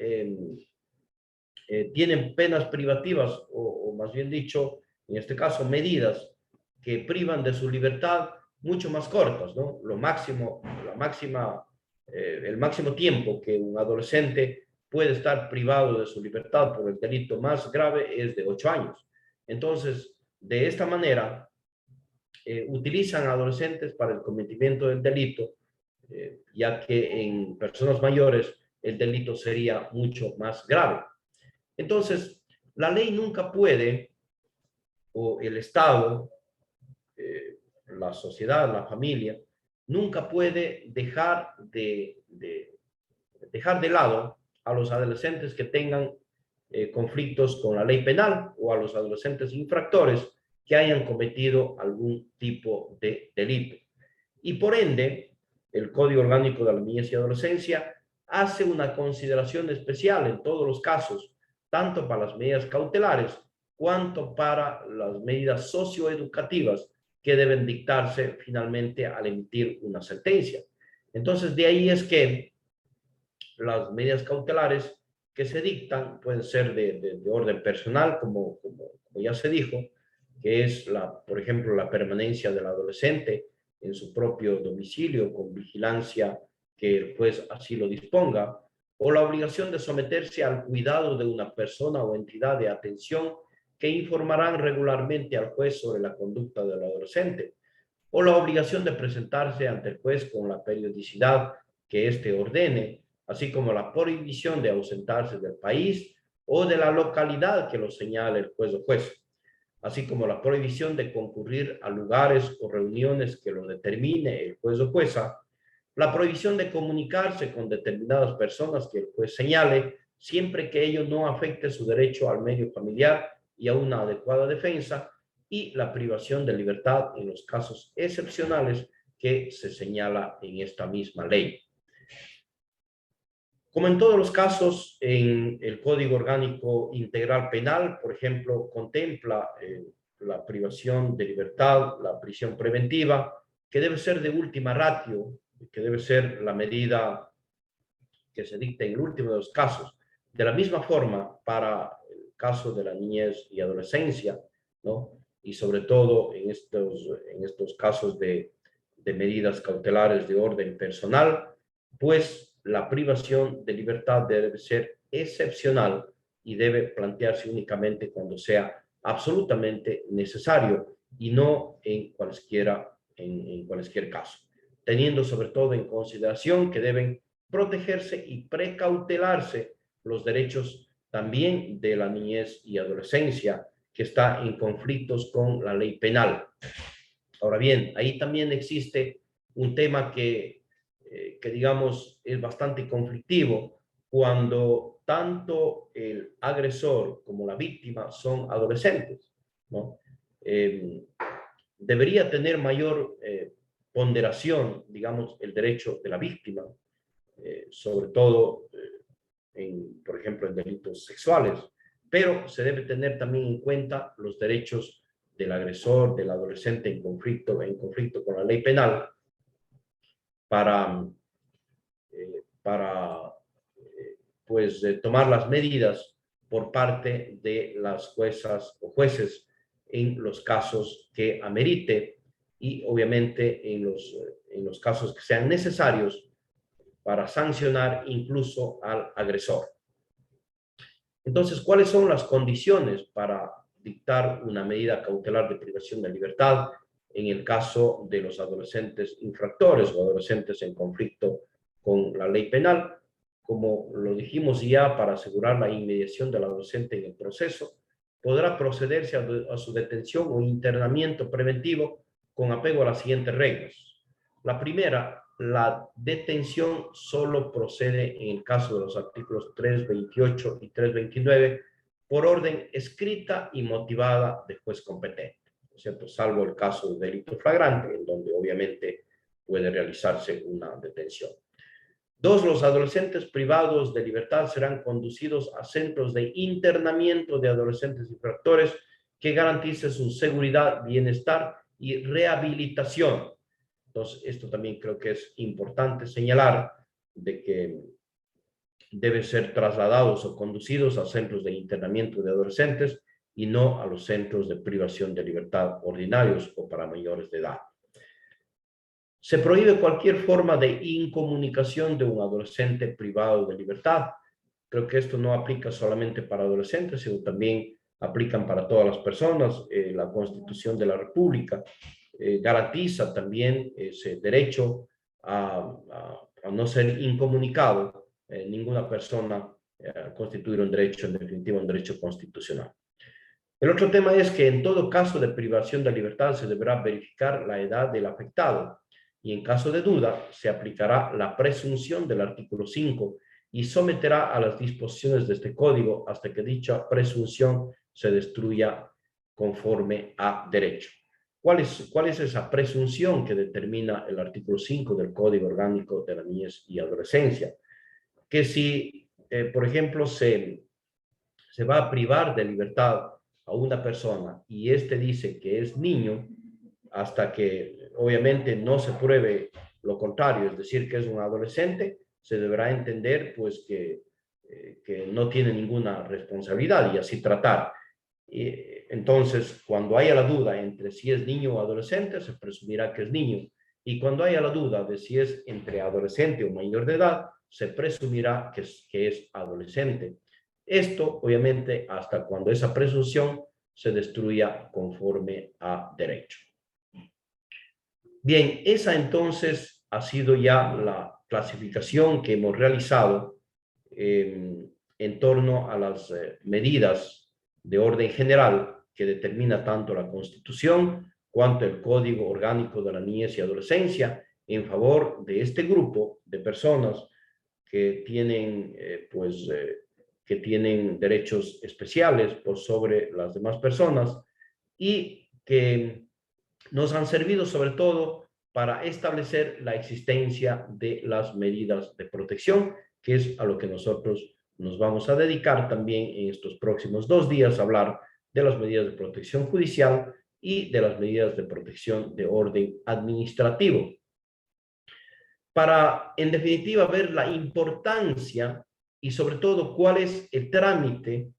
penas privativas o más bien dicho, en este caso, medidas que privan de su libertad mucho más cortas, ¿no? El máximo tiempo que un adolescente puede estar privado de su libertad por el delito más grave es de 8 años. Entonces, de esta manera, utilizan a adolescentes para el cometimiento del delito, ya que en personas mayores el delito sería mucho más grave. Entonces, la ley nunca puede, o el Estado, la sociedad, la familia, nunca puede dejar de lado a los adolescentes que tengan conflictos con la ley penal o a los adolescentes infractores que hayan cometido algún tipo de delito. Y por ende, el Código Orgánico de la Niñez y Adolescencia hace una consideración especial en todos los casos, tanto para las medidas cautelares cuanto para las medidas socioeducativas que deben dictarse finalmente al emitir una sentencia. Entonces, de ahí es que las medidas cautelares que se dictan pueden ser de orden personal, como ya se dijo, que es, por ejemplo, la permanencia del adolescente en su propio domicilio con vigilancia que el juez así lo disponga, o la obligación de someterse al cuidado de una persona o entidad de atención que informarán regularmente al juez sobre la conducta del adolescente, o la obligación de presentarse ante el juez con la periodicidad que éste ordene, así como la prohibición de ausentarse del país o de la localidad que lo señale el juez o juez, así como la prohibición de concurrir a lugares o reuniones que lo determine el juez o jueza, la prohibición de comunicarse con determinadas personas que el juez señale, siempre que ello no afecte su derecho al medio familiar y a una adecuada defensa, y la privación de libertad en los casos excepcionales que se señala en esta misma ley. Como en todos los casos, en el Código Orgánico Integral Penal, por ejemplo, contempla la privación de libertad, la prisión preventiva, que debe ser de última ratio, que debe ser la medida que se dicta en el último de los casos. De la misma forma, para el caso de la niñez y adolescencia, ¿no? Y sobre todo en estos casos de medidas cautelares de orden personal, pues la privación de libertad debe ser excepcional y debe plantearse únicamente cuando sea absolutamente necesario y no en cualquier caso, teniendo sobre todo en consideración que deben protegerse y precautelarse los derechos también de la niñez y adolescencia que está en conflictos con la ley penal. Ahora bien, ahí también existe un tema que digamos es bastante conflictivo cuando tanto el agresor como la víctima son adolescentes, ¿no? Debería tener mayor ponderación, digamos, el derecho de la víctima, sobre todo, por ejemplo, en delitos sexuales, pero se debe tener también en cuenta los derechos del agresor, del adolescente en conflicto con la ley penal, para tomar las medidas por parte de las juezas o jueces en los casos que amerite y obviamente en los casos que sean necesarios para sancionar incluso al agresor. Entonces, ¿cuáles son las condiciones para dictar una medida cautelar de privación de libertad en el caso de los adolescentes infractores o adolescentes en conflicto con la ley penal? Como lo dijimos ya, para asegurar la inmediación del adolescente en el proceso, podrá procederse a su detención o internamiento preventivo con apego a las siguientes reglas. La primera, la detención solo procede en el caso de los artículos 328 y 329 por orden escrita y motivada del juez competente, ¿no es cierto? Salvo el caso de delito flagrante, en donde obviamente puede realizarse una detención. Dos, los adolescentes privados de libertad serán conducidos a centros de internamiento de adolescentes infractores que garanticen su seguridad, bienestar y rehabilitación. Entonces, esto también creo que es importante señalar, de que deben ser trasladados o conducidos a centros de internamiento de adolescentes y no a los centros de privación de libertad ordinarios o para mayores de edad. Se prohíbe cualquier forma de incomunicación de un adolescente privado de libertad. Creo que esto no aplica solamente para adolescentes, sino también aplican para todas las personas. La Constitución de la República garantiza también ese derecho a no ser incomunicado. Ninguna persona constituir un derecho, en definitiva, un derecho constitucional. El otro tema es que en todo caso de privación de libertad se deberá verificar la edad del afectado y en caso de duda se aplicará la presunción del artículo 5 y someterá a las disposiciones de este código hasta que dicha presunción se destruya conforme a derecho. ¿Cuál es esa presunción que determina el artículo 5 del Código Orgánico de la Niñez y Adolescencia? Que si, por ejemplo, se va a privar de libertad a una persona y éste dice que es niño, hasta que obviamente no se pruebe lo contrario, es decir, que es un adolescente, se deberá entender pues que que no tiene ninguna responsabilidad y así tratar. Entonces, cuando haya la duda entre si es niño o adolescente, se presumirá que es niño. Y cuando haya la duda de si es entre adolescente o mayor de edad, se presumirá que es adolescente. Esto, obviamente, hasta cuando esa presunción se destruya conforme a derecho. Bien, esa entonces ha sido ya la clasificación que hemos realizado en torno a las medidas de orden general que determina tanto la Constitución cuanto el Código Orgánico de la Niñez y Adolescencia en favor de este grupo de personas que tienen, que tienen derechos especiales por sobre las demás personas y que nos han servido sobre todo para establecer la existencia de las medidas de protección, que es a lo que nosotros nos vamos a dedicar también en estos próximos 2 días, a hablar de las medidas de protección judicial y de las medidas de protección de orden administrativo. Para, en definitiva, ver la importancia y sobre todo cuál es el trámite,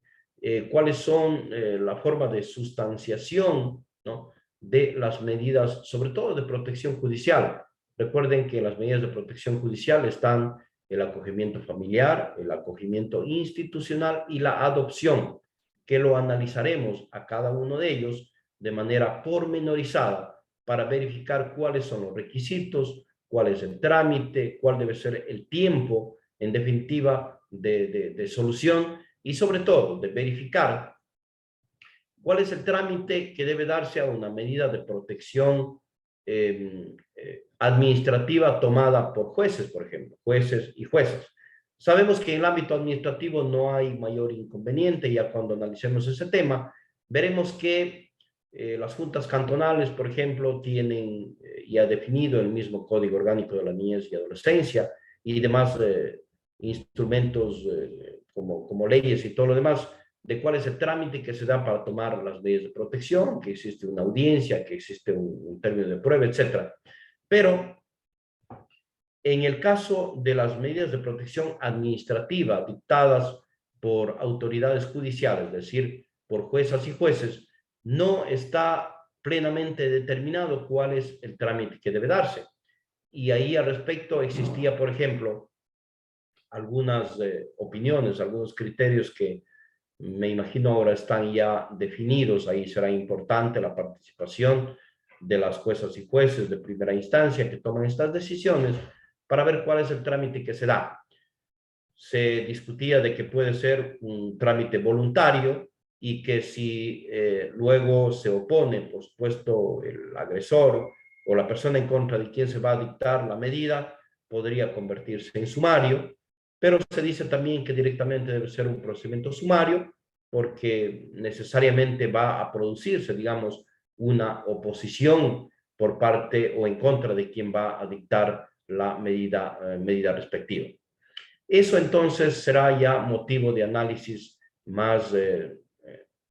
cuáles son la forma de sustanciación, ¿no?, de las medidas, sobre todo de protección judicial. Recuerden que en las medidas de protección judicial están el acogimiento familiar, el acogimiento institucional y la adopción, que lo analizaremos a cada uno de ellos de manera pormenorizada para verificar cuáles son los requisitos, cuál es el trámite, cuál debe ser el tiempo, en definitiva, de solución y sobre todo de verificar cuál es el trámite que debe darse a una medida de protección administrativa tomada por jueces, por ejemplo, jueces y juezas. Sabemos que en el ámbito administrativo no hay mayor inconveniente, ya cuando analicemos ese tema, veremos que las juntas cantonales, por ejemplo, tienen ya definido el mismo Código Orgánico de la Niñez y Adolescencia y demás instrumentos como leyes y todo lo demás, de cuál es el trámite que se da para tomar las medidas de protección, que existe una audiencia, que existe un término de prueba, etc. Pero en el caso de las medidas de protección administrativa dictadas por autoridades judiciales, es decir, por juezas y jueces, no está plenamente determinado cuál es el trámite que debe darse. Y ahí al respecto existía, por ejemplo, algunas opiniones, algunos criterios que me imagino ahora están ya definidos. Ahí será importante la participación de las juezas y jueces de primera instancia que toman estas decisiones para ver cuál es el trámite que se da. Se discutía de que puede ser un trámite voluntario y que si luego se opone, por supuesto, el agresor o la persona en contra de quien se va a dictar la medida, podría convertirse en sumario, pero se dice también que directamente debe ser un procedimiento sumario porque necesariamente va a producirse, digamos, una oposición por parte o en contra de quien va a dictar la medida respectiva. Eso entonces será ya motivo de análisis más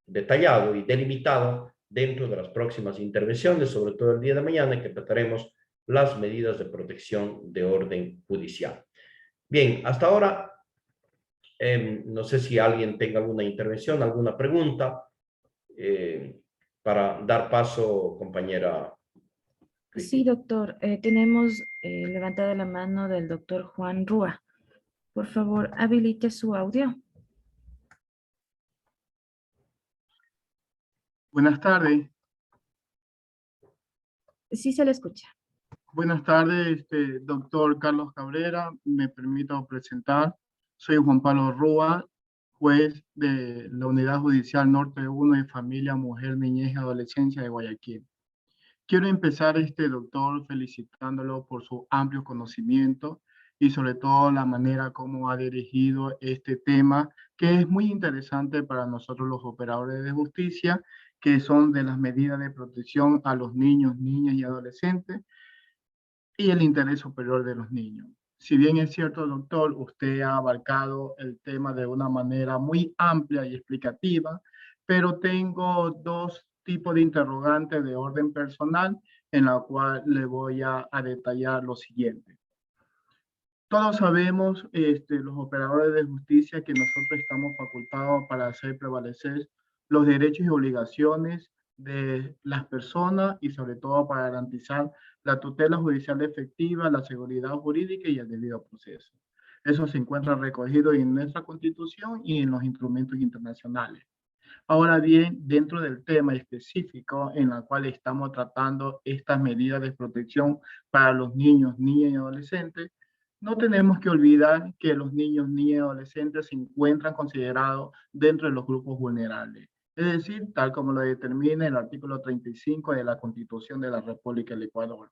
detallado y delimitado dentro de las próximas intervenciones, sobre todo el día de mañana, que trataremos las medidas de protección de orden judicial. Bien, hasta ahora, no sé si alguien tenga alguna intervención, alguna pregunta, para dar paso, compañera. Sí, doctor. Tenemos levantada la mano del doctor Juan Rúa. Por favor, habilite su audio. Buenas tardes. Sí, se le escucha. Buenas tardes, doctor Carlos Cabrera. Me permito presentar. Soy Juan Pablo Rúa, juez de la Unidad Judicial Norte 1 de Familia, Mujer, Niñez y Adolescencia de Guayaquil. Quiero empezar, doctor, felicitándolo por su amplio conocimiento y sobre todo la manera como ha dirigido este tema, que es muy interesante para nosotros los operadores de justicia, que son de las medidas de protección a los niños, niñas y adolescentes y el interés superior de los niños. Si bien es cierto, doctor, usted ha abarcado el tema de una manera muy amplia y explicativa, pero tengo 2 tipos de interrogantes de orden personal en la cual le voy a detallar lo siguiente. Todos sabemos, los operadores de justicia, que nosotros estamos facultados para hacer prevalecer los derechos y obligaciones de las personas y sobre todo para garantizar la tutela judicial efectiva, la seguridad jurídica y el debido proceso. Eso se encuentra recogido en nuestra Constitución y en los instrumentos internacionales. Ahora bien, dentro del tema específico en el cual estamos tratando estas medidas de protección para los niños, niñas y adolescentes, no tenemos que olvidar que los niños, niñas y adolescentes se encuentran considerados dentro de los grupos vulnerables. Es decir, tal como lo determina el artículo 35 de la Constitución de la República del Ecuador.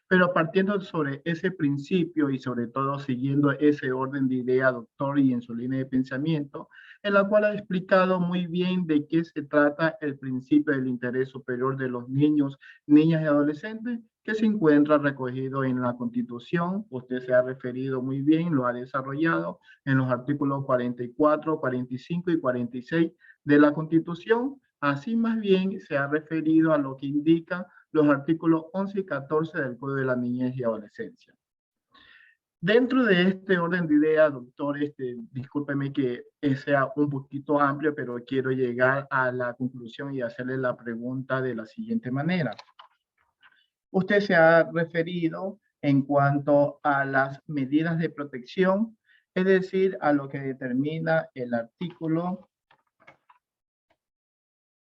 Pero partiendo sobre ese principio y sobre todo siguiendo ese orden de idea, doctor, y en su línea de pensamiento, en la cual ha explicado muy bien de qué se trata el principio del interés superior de los niños, niñas y adolescentes, que se encuentra recogido en la Constitución. Usted se ha referido muy bien, lo ha desarrollado en los artículos 44, 45 y 46 de la Constitución. Así más bien se ha referido a lo que indica los artículos 11 y 14 del Código de la Niñez y Adolescencia. Dentro de este orden de ideas, doctor, discúlpeme que sea un poquito amplio, pero quiero llegar a la conclusión y hacerle la pregunta de la siguiente manera. Usted se ha referido en cuanto a las medidas de protección, es decir, a lo que determina el artículo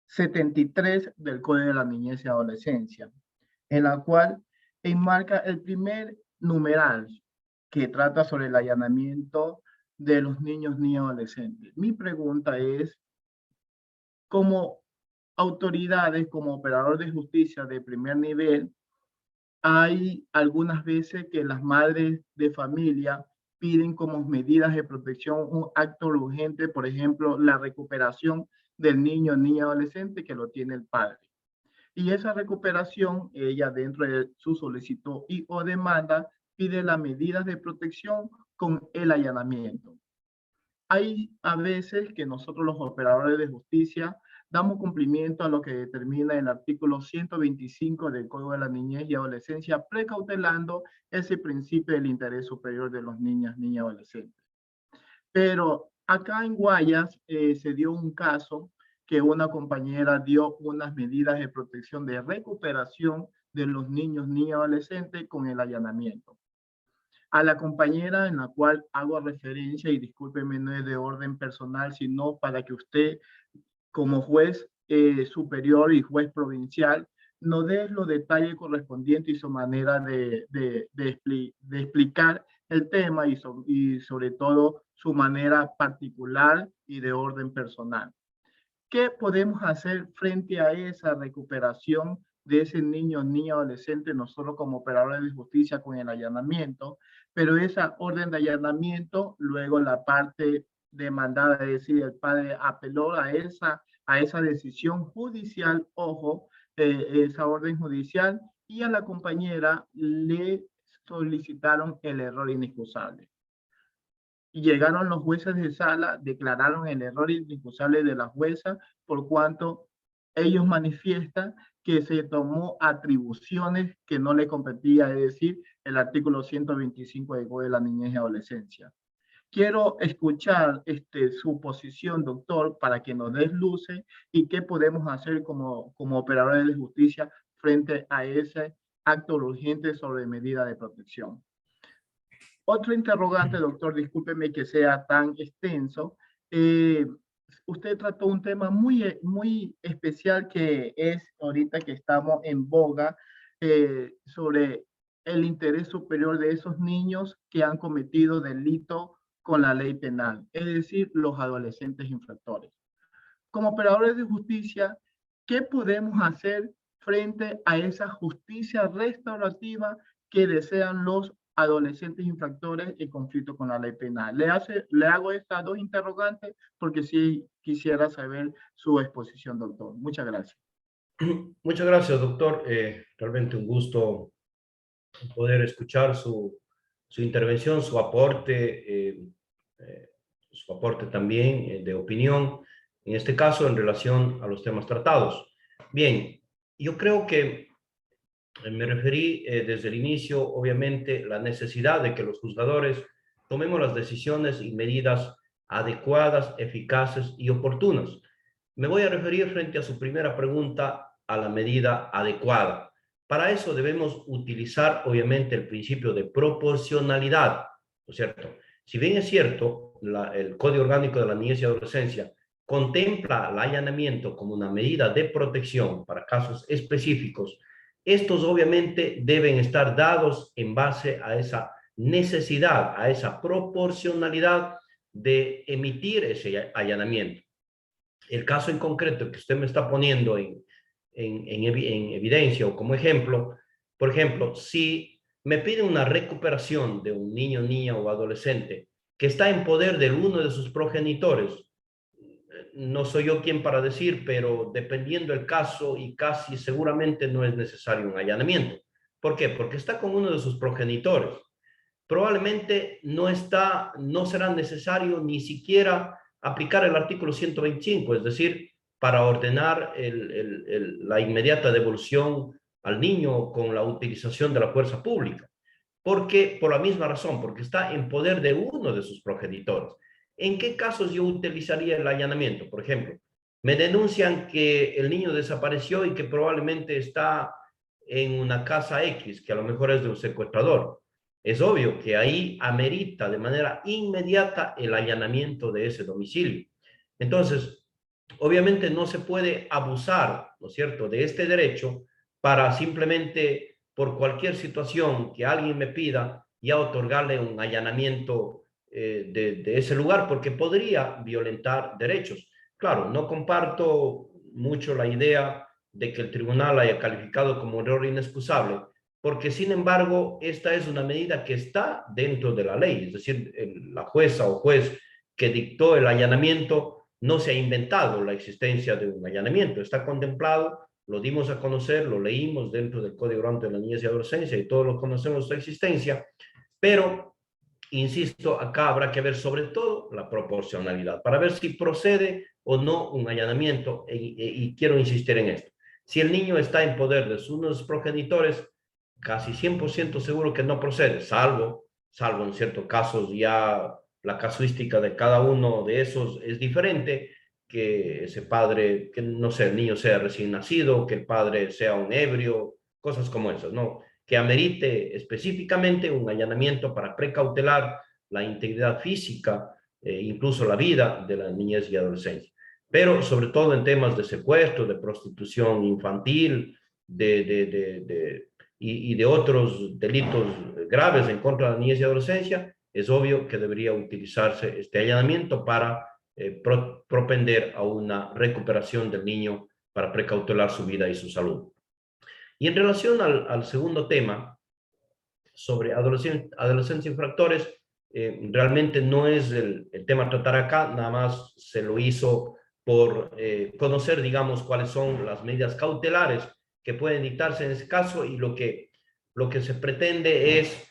73 del Código de la Niñez y Adolescencia, en la cual enmarca el primer numeral que trata sobre el allanamiento de los niños ni adolescentes. Mi pregunta es, como autoridades, como operador de justicia de primer nivel, hay algunas veces que las madres de familia piden como medidas de protección un acto urgente, por ejemplo, la recuperación del niño, niña, adolescente que lo tiene el padre. Y esa recuperación, ella dentro de su solicitud y o demanda, pide las medidas de protección con el allanamiento. Hay a veces que nosotros los operadores de justicia damos cumplimiento a lo que determina el artículo 125 del Código de la Niñez y Adolescencia, precautelando ese principio del interés superior de los niños, niñas y adolescentes. Pero acá en Guayas se dio un caso que una compañera dio unas medidas de protección de recuperación de los niños, niñas y adolescentes con el allanamiento. A la compañera en la cual hago referencia, y discúlpeme, no es de orden personal, sino para que usted, como juez superior y juez provincial, nos dé los detalles correspondientes y su manera de explicar el tema y sobre todo su manera particular y de orden personal. ¿Qué podemos hacer frente a esa recuperación de ese niño, niña, adolescente, nosotros como operadores de justicia con el allanamiento? Pero esa orden de allanamiento, luego la parte demandada, es decir, el padre apeló a esa decisión judicial, ojo, esa orden judicial, y a la compañera le solicitaron el error inexcusable. Y llegaron los jueces de sala, declararon el error inexcusable de la jueza, por cuanto ellos manifiestan que se tomó atribuciones que no le competía, es decir, el artículo 125 del Código de la Niñez y Adolescencia. Quiero escuchar su posición, doctor, para que nos desluce y qué podemos hacer como operadores de justicia frente a ese acto urgente sobre medida de protección. Otro interrogante, doctor, discúlpeme que sea tan extenso. Usted trató un tema muy especial que es ahorita que estamos en boga sobre el interés superior de esos niños que han cometido delito con la ley penal, es decir, los adolescentes infractores. Como operadores de justicia, ¿qué podemos hacer frente a esa justicia restaurativa que desean los adolescentes infractores en conflicto con la ley penal? Le hago estas dos interrogantes porque sí quisiera saber su exposición, doctor. Muchas gracias. Muchas gracias, doctor. Realmente un gusto poder escuchar su intervención, su aporte también de opinión, en este caso en relación a los temas tratados. Bien, yo creo que Me referí desde el inicio, obviamente, la necesidad de que los juzgadores tomemos las decisiones y medidas adecuadas, eficaces y oportunas. Me voy a referir frente a su primera pregunta a la medida adecuada. Para eso debemos utilizar, obviamente, el principio de proporcionalidad, ¿no es cierto? Si bien es cierto, el Código Orgánico de la Niñez y Adolescencia contempla el allanamiento como una medida de protección para casos específicos, estos obviamente deben estar dados en base a esa necesidad, a esa proporcionalidad de emitir ese allanamiento. El caso en concreto que usted me está poniendo en evidencia o como ejemplo, por ejemplo, si me piden una recuperación de un niño, niña o adolescente que está en poder de uno de sus progenitores, no soy yo quien para decir, pero dependiendo el caso y casi seguramente no es necesario un allanamiento. ¿Por qué? Porque está con uno de sus progenitores. Probablemente no será necesario ni siquiera aplicar el artículo 125, es decir, para ordenar la inmediata devolución al niño con la utilización de la fuerza pública. Porque, por la misma razón, porque está en poder de uno de sus progenitores. ¿En qué casos yo utilizaría el allanamiento? Por ejemplo, me denuncian que el niño desapareció y que probablemente está en una casa X, que a lo mejor es de un secuestrador. Es obvio que ahí amerita de manera inmediata el allanamiento de ese domicilio. Entonces, obviamente no se puede abusar, ¿no es cierto?, de este derecho para simplemente por cualquier situación que alguien me pida ya otorgarle un allanamiento de ese lugar porque podría violentar derechos. Claro, no comparto mucho la idea de que el tribunal haya calificado como un error inexcusable, porque sin embargo esta es una medida que está dentro de la ley, es decir, la jueza o juez que dictó el allanamiento no se ha inventado la existencia de un allanamiento, está contemplado, lo dimos a conocer, lo leímos dentro del Código Orgánico de la Niñez y Adolescencia y todos lo conocemos su existencia, pero, insisto, acá habrá que ver sobre todo la proporcionalidad para ver si procede o no un allanamiento y quiero insistir en esto. Si el niño está en poder de sus progenitores, casi 100% seguro que no procede, salvo en ciertos casos ya la casuística de cada uno de esos es diferente, que ese padre, que no sé, el niño sea recién nacido, que el padre sea un ebrio, cosas como esas, ¿no? Que amerite específicamente un allanamiento para precautelar la integridad física, incluso la vida de la niñez y adolescencia. Pero sobre todo en temas de secuestro, de prostitución infantil, y de otros delitos graves en contra de la niñez y adolescencia, es obvio que debería utilizarse este allanamiento para propender a una recuperación del niño para precautelar su vida y su salud. Y en relación al segundo tema, sobre adolescentes infractores, realmente no es el tema a tratar acá, nada más se lo hizo por conocer, digamos, cuáles son las medidas cautelares que pueden dictarse en ese caso y lo que se pretende es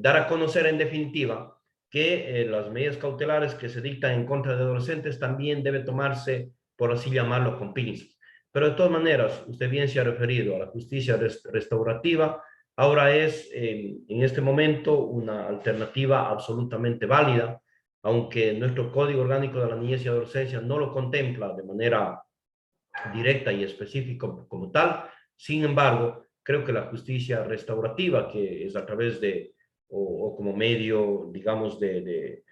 dar a conocer en definitiva que las medidas cautelares que se dictan en contra de adolescentes también debe tomarse, por así llamarlo, con pinzas. Pero de todas maneras, usted bien se ha referido a la justicia restaurativa, ahora es en este momento una alternativa absolutamente válida, aunque nuestro Código Orgánico de la Niñez y Adolescencia no lo contempla de manera directa y específica como tal. Sin embargo, creo que la justicia restaurativa, que es a través o como medio, digamos, de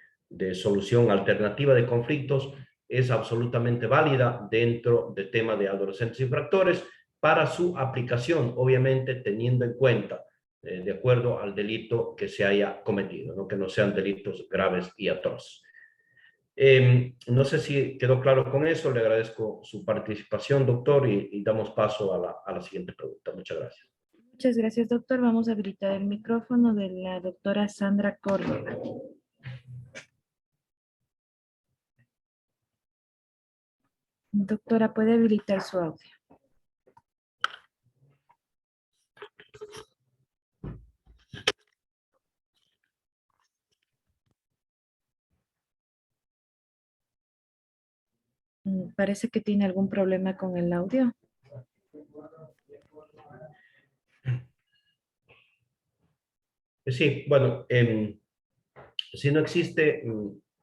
solución alternativa de conflictos, es absolutamente válida dentro del tema de adolescentes infractores para su aplicación, obviamente teniendo en cuenta, de acuerdo al delito que se haya cometido, ¿no? Que no sean delitos graves y atroces. No sé si quedó claro con eso, le agradezco su participación, doctor, y damos paso a la siguiente pregunta. Muchas gracias. Muchas gracias, doctor. Vamos a habilitar el micrófono de la doctora Sandra Córdoba. Doctora, ¿puede habilitar su audio? Parece que tiene algún problema con el audio. Sí, bueno, si no existe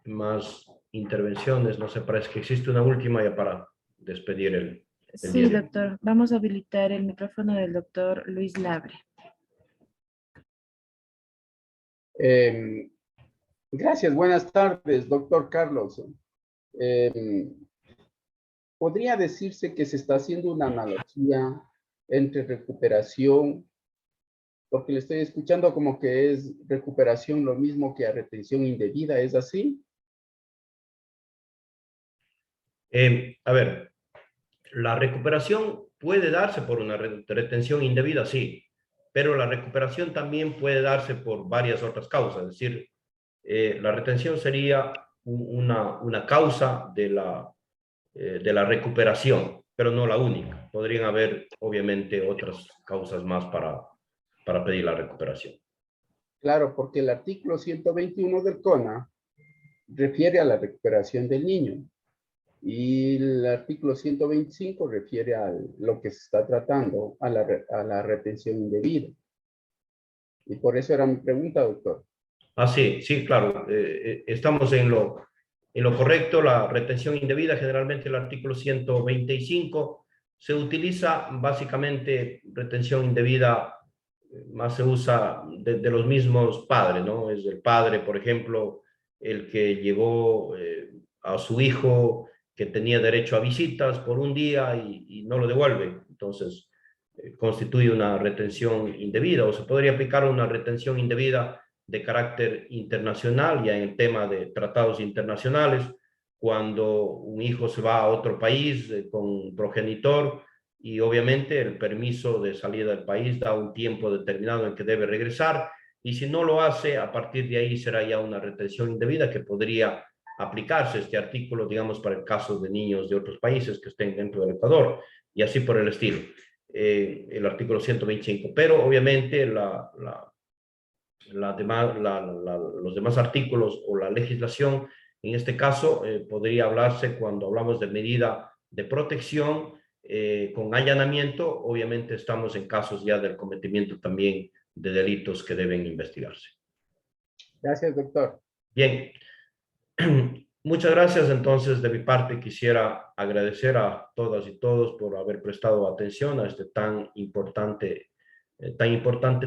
más intervenciones, no sé, parece que existe una última ya para despedir el día Sí, de hoy. doctor. Vamos a habilitar el micrófono del doctor Luis Labre. Eh, Gracias, buenas tardes, doctor Carlos. Eh, ¿Podría decirse que se está haciendo una analogía entre recuperación, porque le estoy escuchando como que es recuperación lo mismo que a retención indebida, ¿es así? A ver, la recuperación puede darse por una retención indebida, sí, pero la recuperación también puede darse por varias otras causas. Es decir, la retención sería una causa de la recuperación, pero no la única. Podrían haber, obviamente, otras causas más para pedir la recuperación. Claro, porque el artículo 121 del CONA refiere a la recuperación del niño y el artículo 125 refiere a lo que se está tratando, a la retención indebida. Y por eso era mi pregunta, doctor. Ah, sí, sí, claro. Estamos en lo correcto. La retención indebida, generalmente el artículo 125, se utiliza básicamente retención indebida, más se usa de los mismos padres, ¿no? Es el padre, por ejemplo, el que llevó a su hijo que tenía derecho a visitas por un día y no lo devuelve. Entonces, constituye una retención indebida, o se podría aplicar una retención indebida de carácter internacional, ya en el tema de tratados internacionales, cuando un hijo se va a otro país con un progenitor y obviamente el permiso de salida del país da un tiempo determinado en que debe regresar, y si no lo hace, a partir de ahí será ya una retención indebida que podría aplicarse este artículo, digamos, para el caso de niños de otros países que estén dentro del Ecuador y así por el estilo. El artículo 125, pero obviamente los demás artículos o la legislación, en este caso, podría hablarse cuando hablamos de medida de protección con allanamiento. Obviamente estamos en casos ya del cometimiento también de delitos que deben investigarse. Gracias, doctor. Bien, muchas gracias. Entonces, de mi parte, quisiera agradecer a todas y todos por haber prestado atención a este tan importante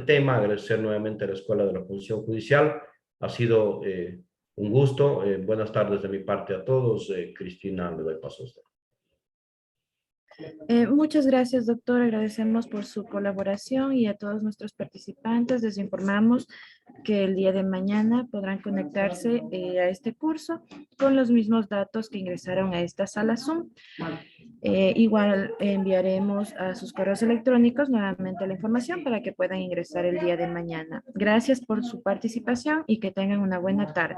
tema. Agradecer nuevamente a la Escuela de la Función Judicial. Ha sido un gusto. Buenas tardes de mi parte a todos. Cristina, le doy paso a usted. Muchas gracias, doctor. Agradecemos por su colaboración y a todos nuestros participantes les informamos que el día de mañana podrán conectarse a este curso con los mismos datos que ingresaron a esta sala Zoom. Igual enviaremos a sus correos electrónicos nuevamente la información para que puedan ingresar el día de mañana. Gracias por su participación y que tengan una buena tarde.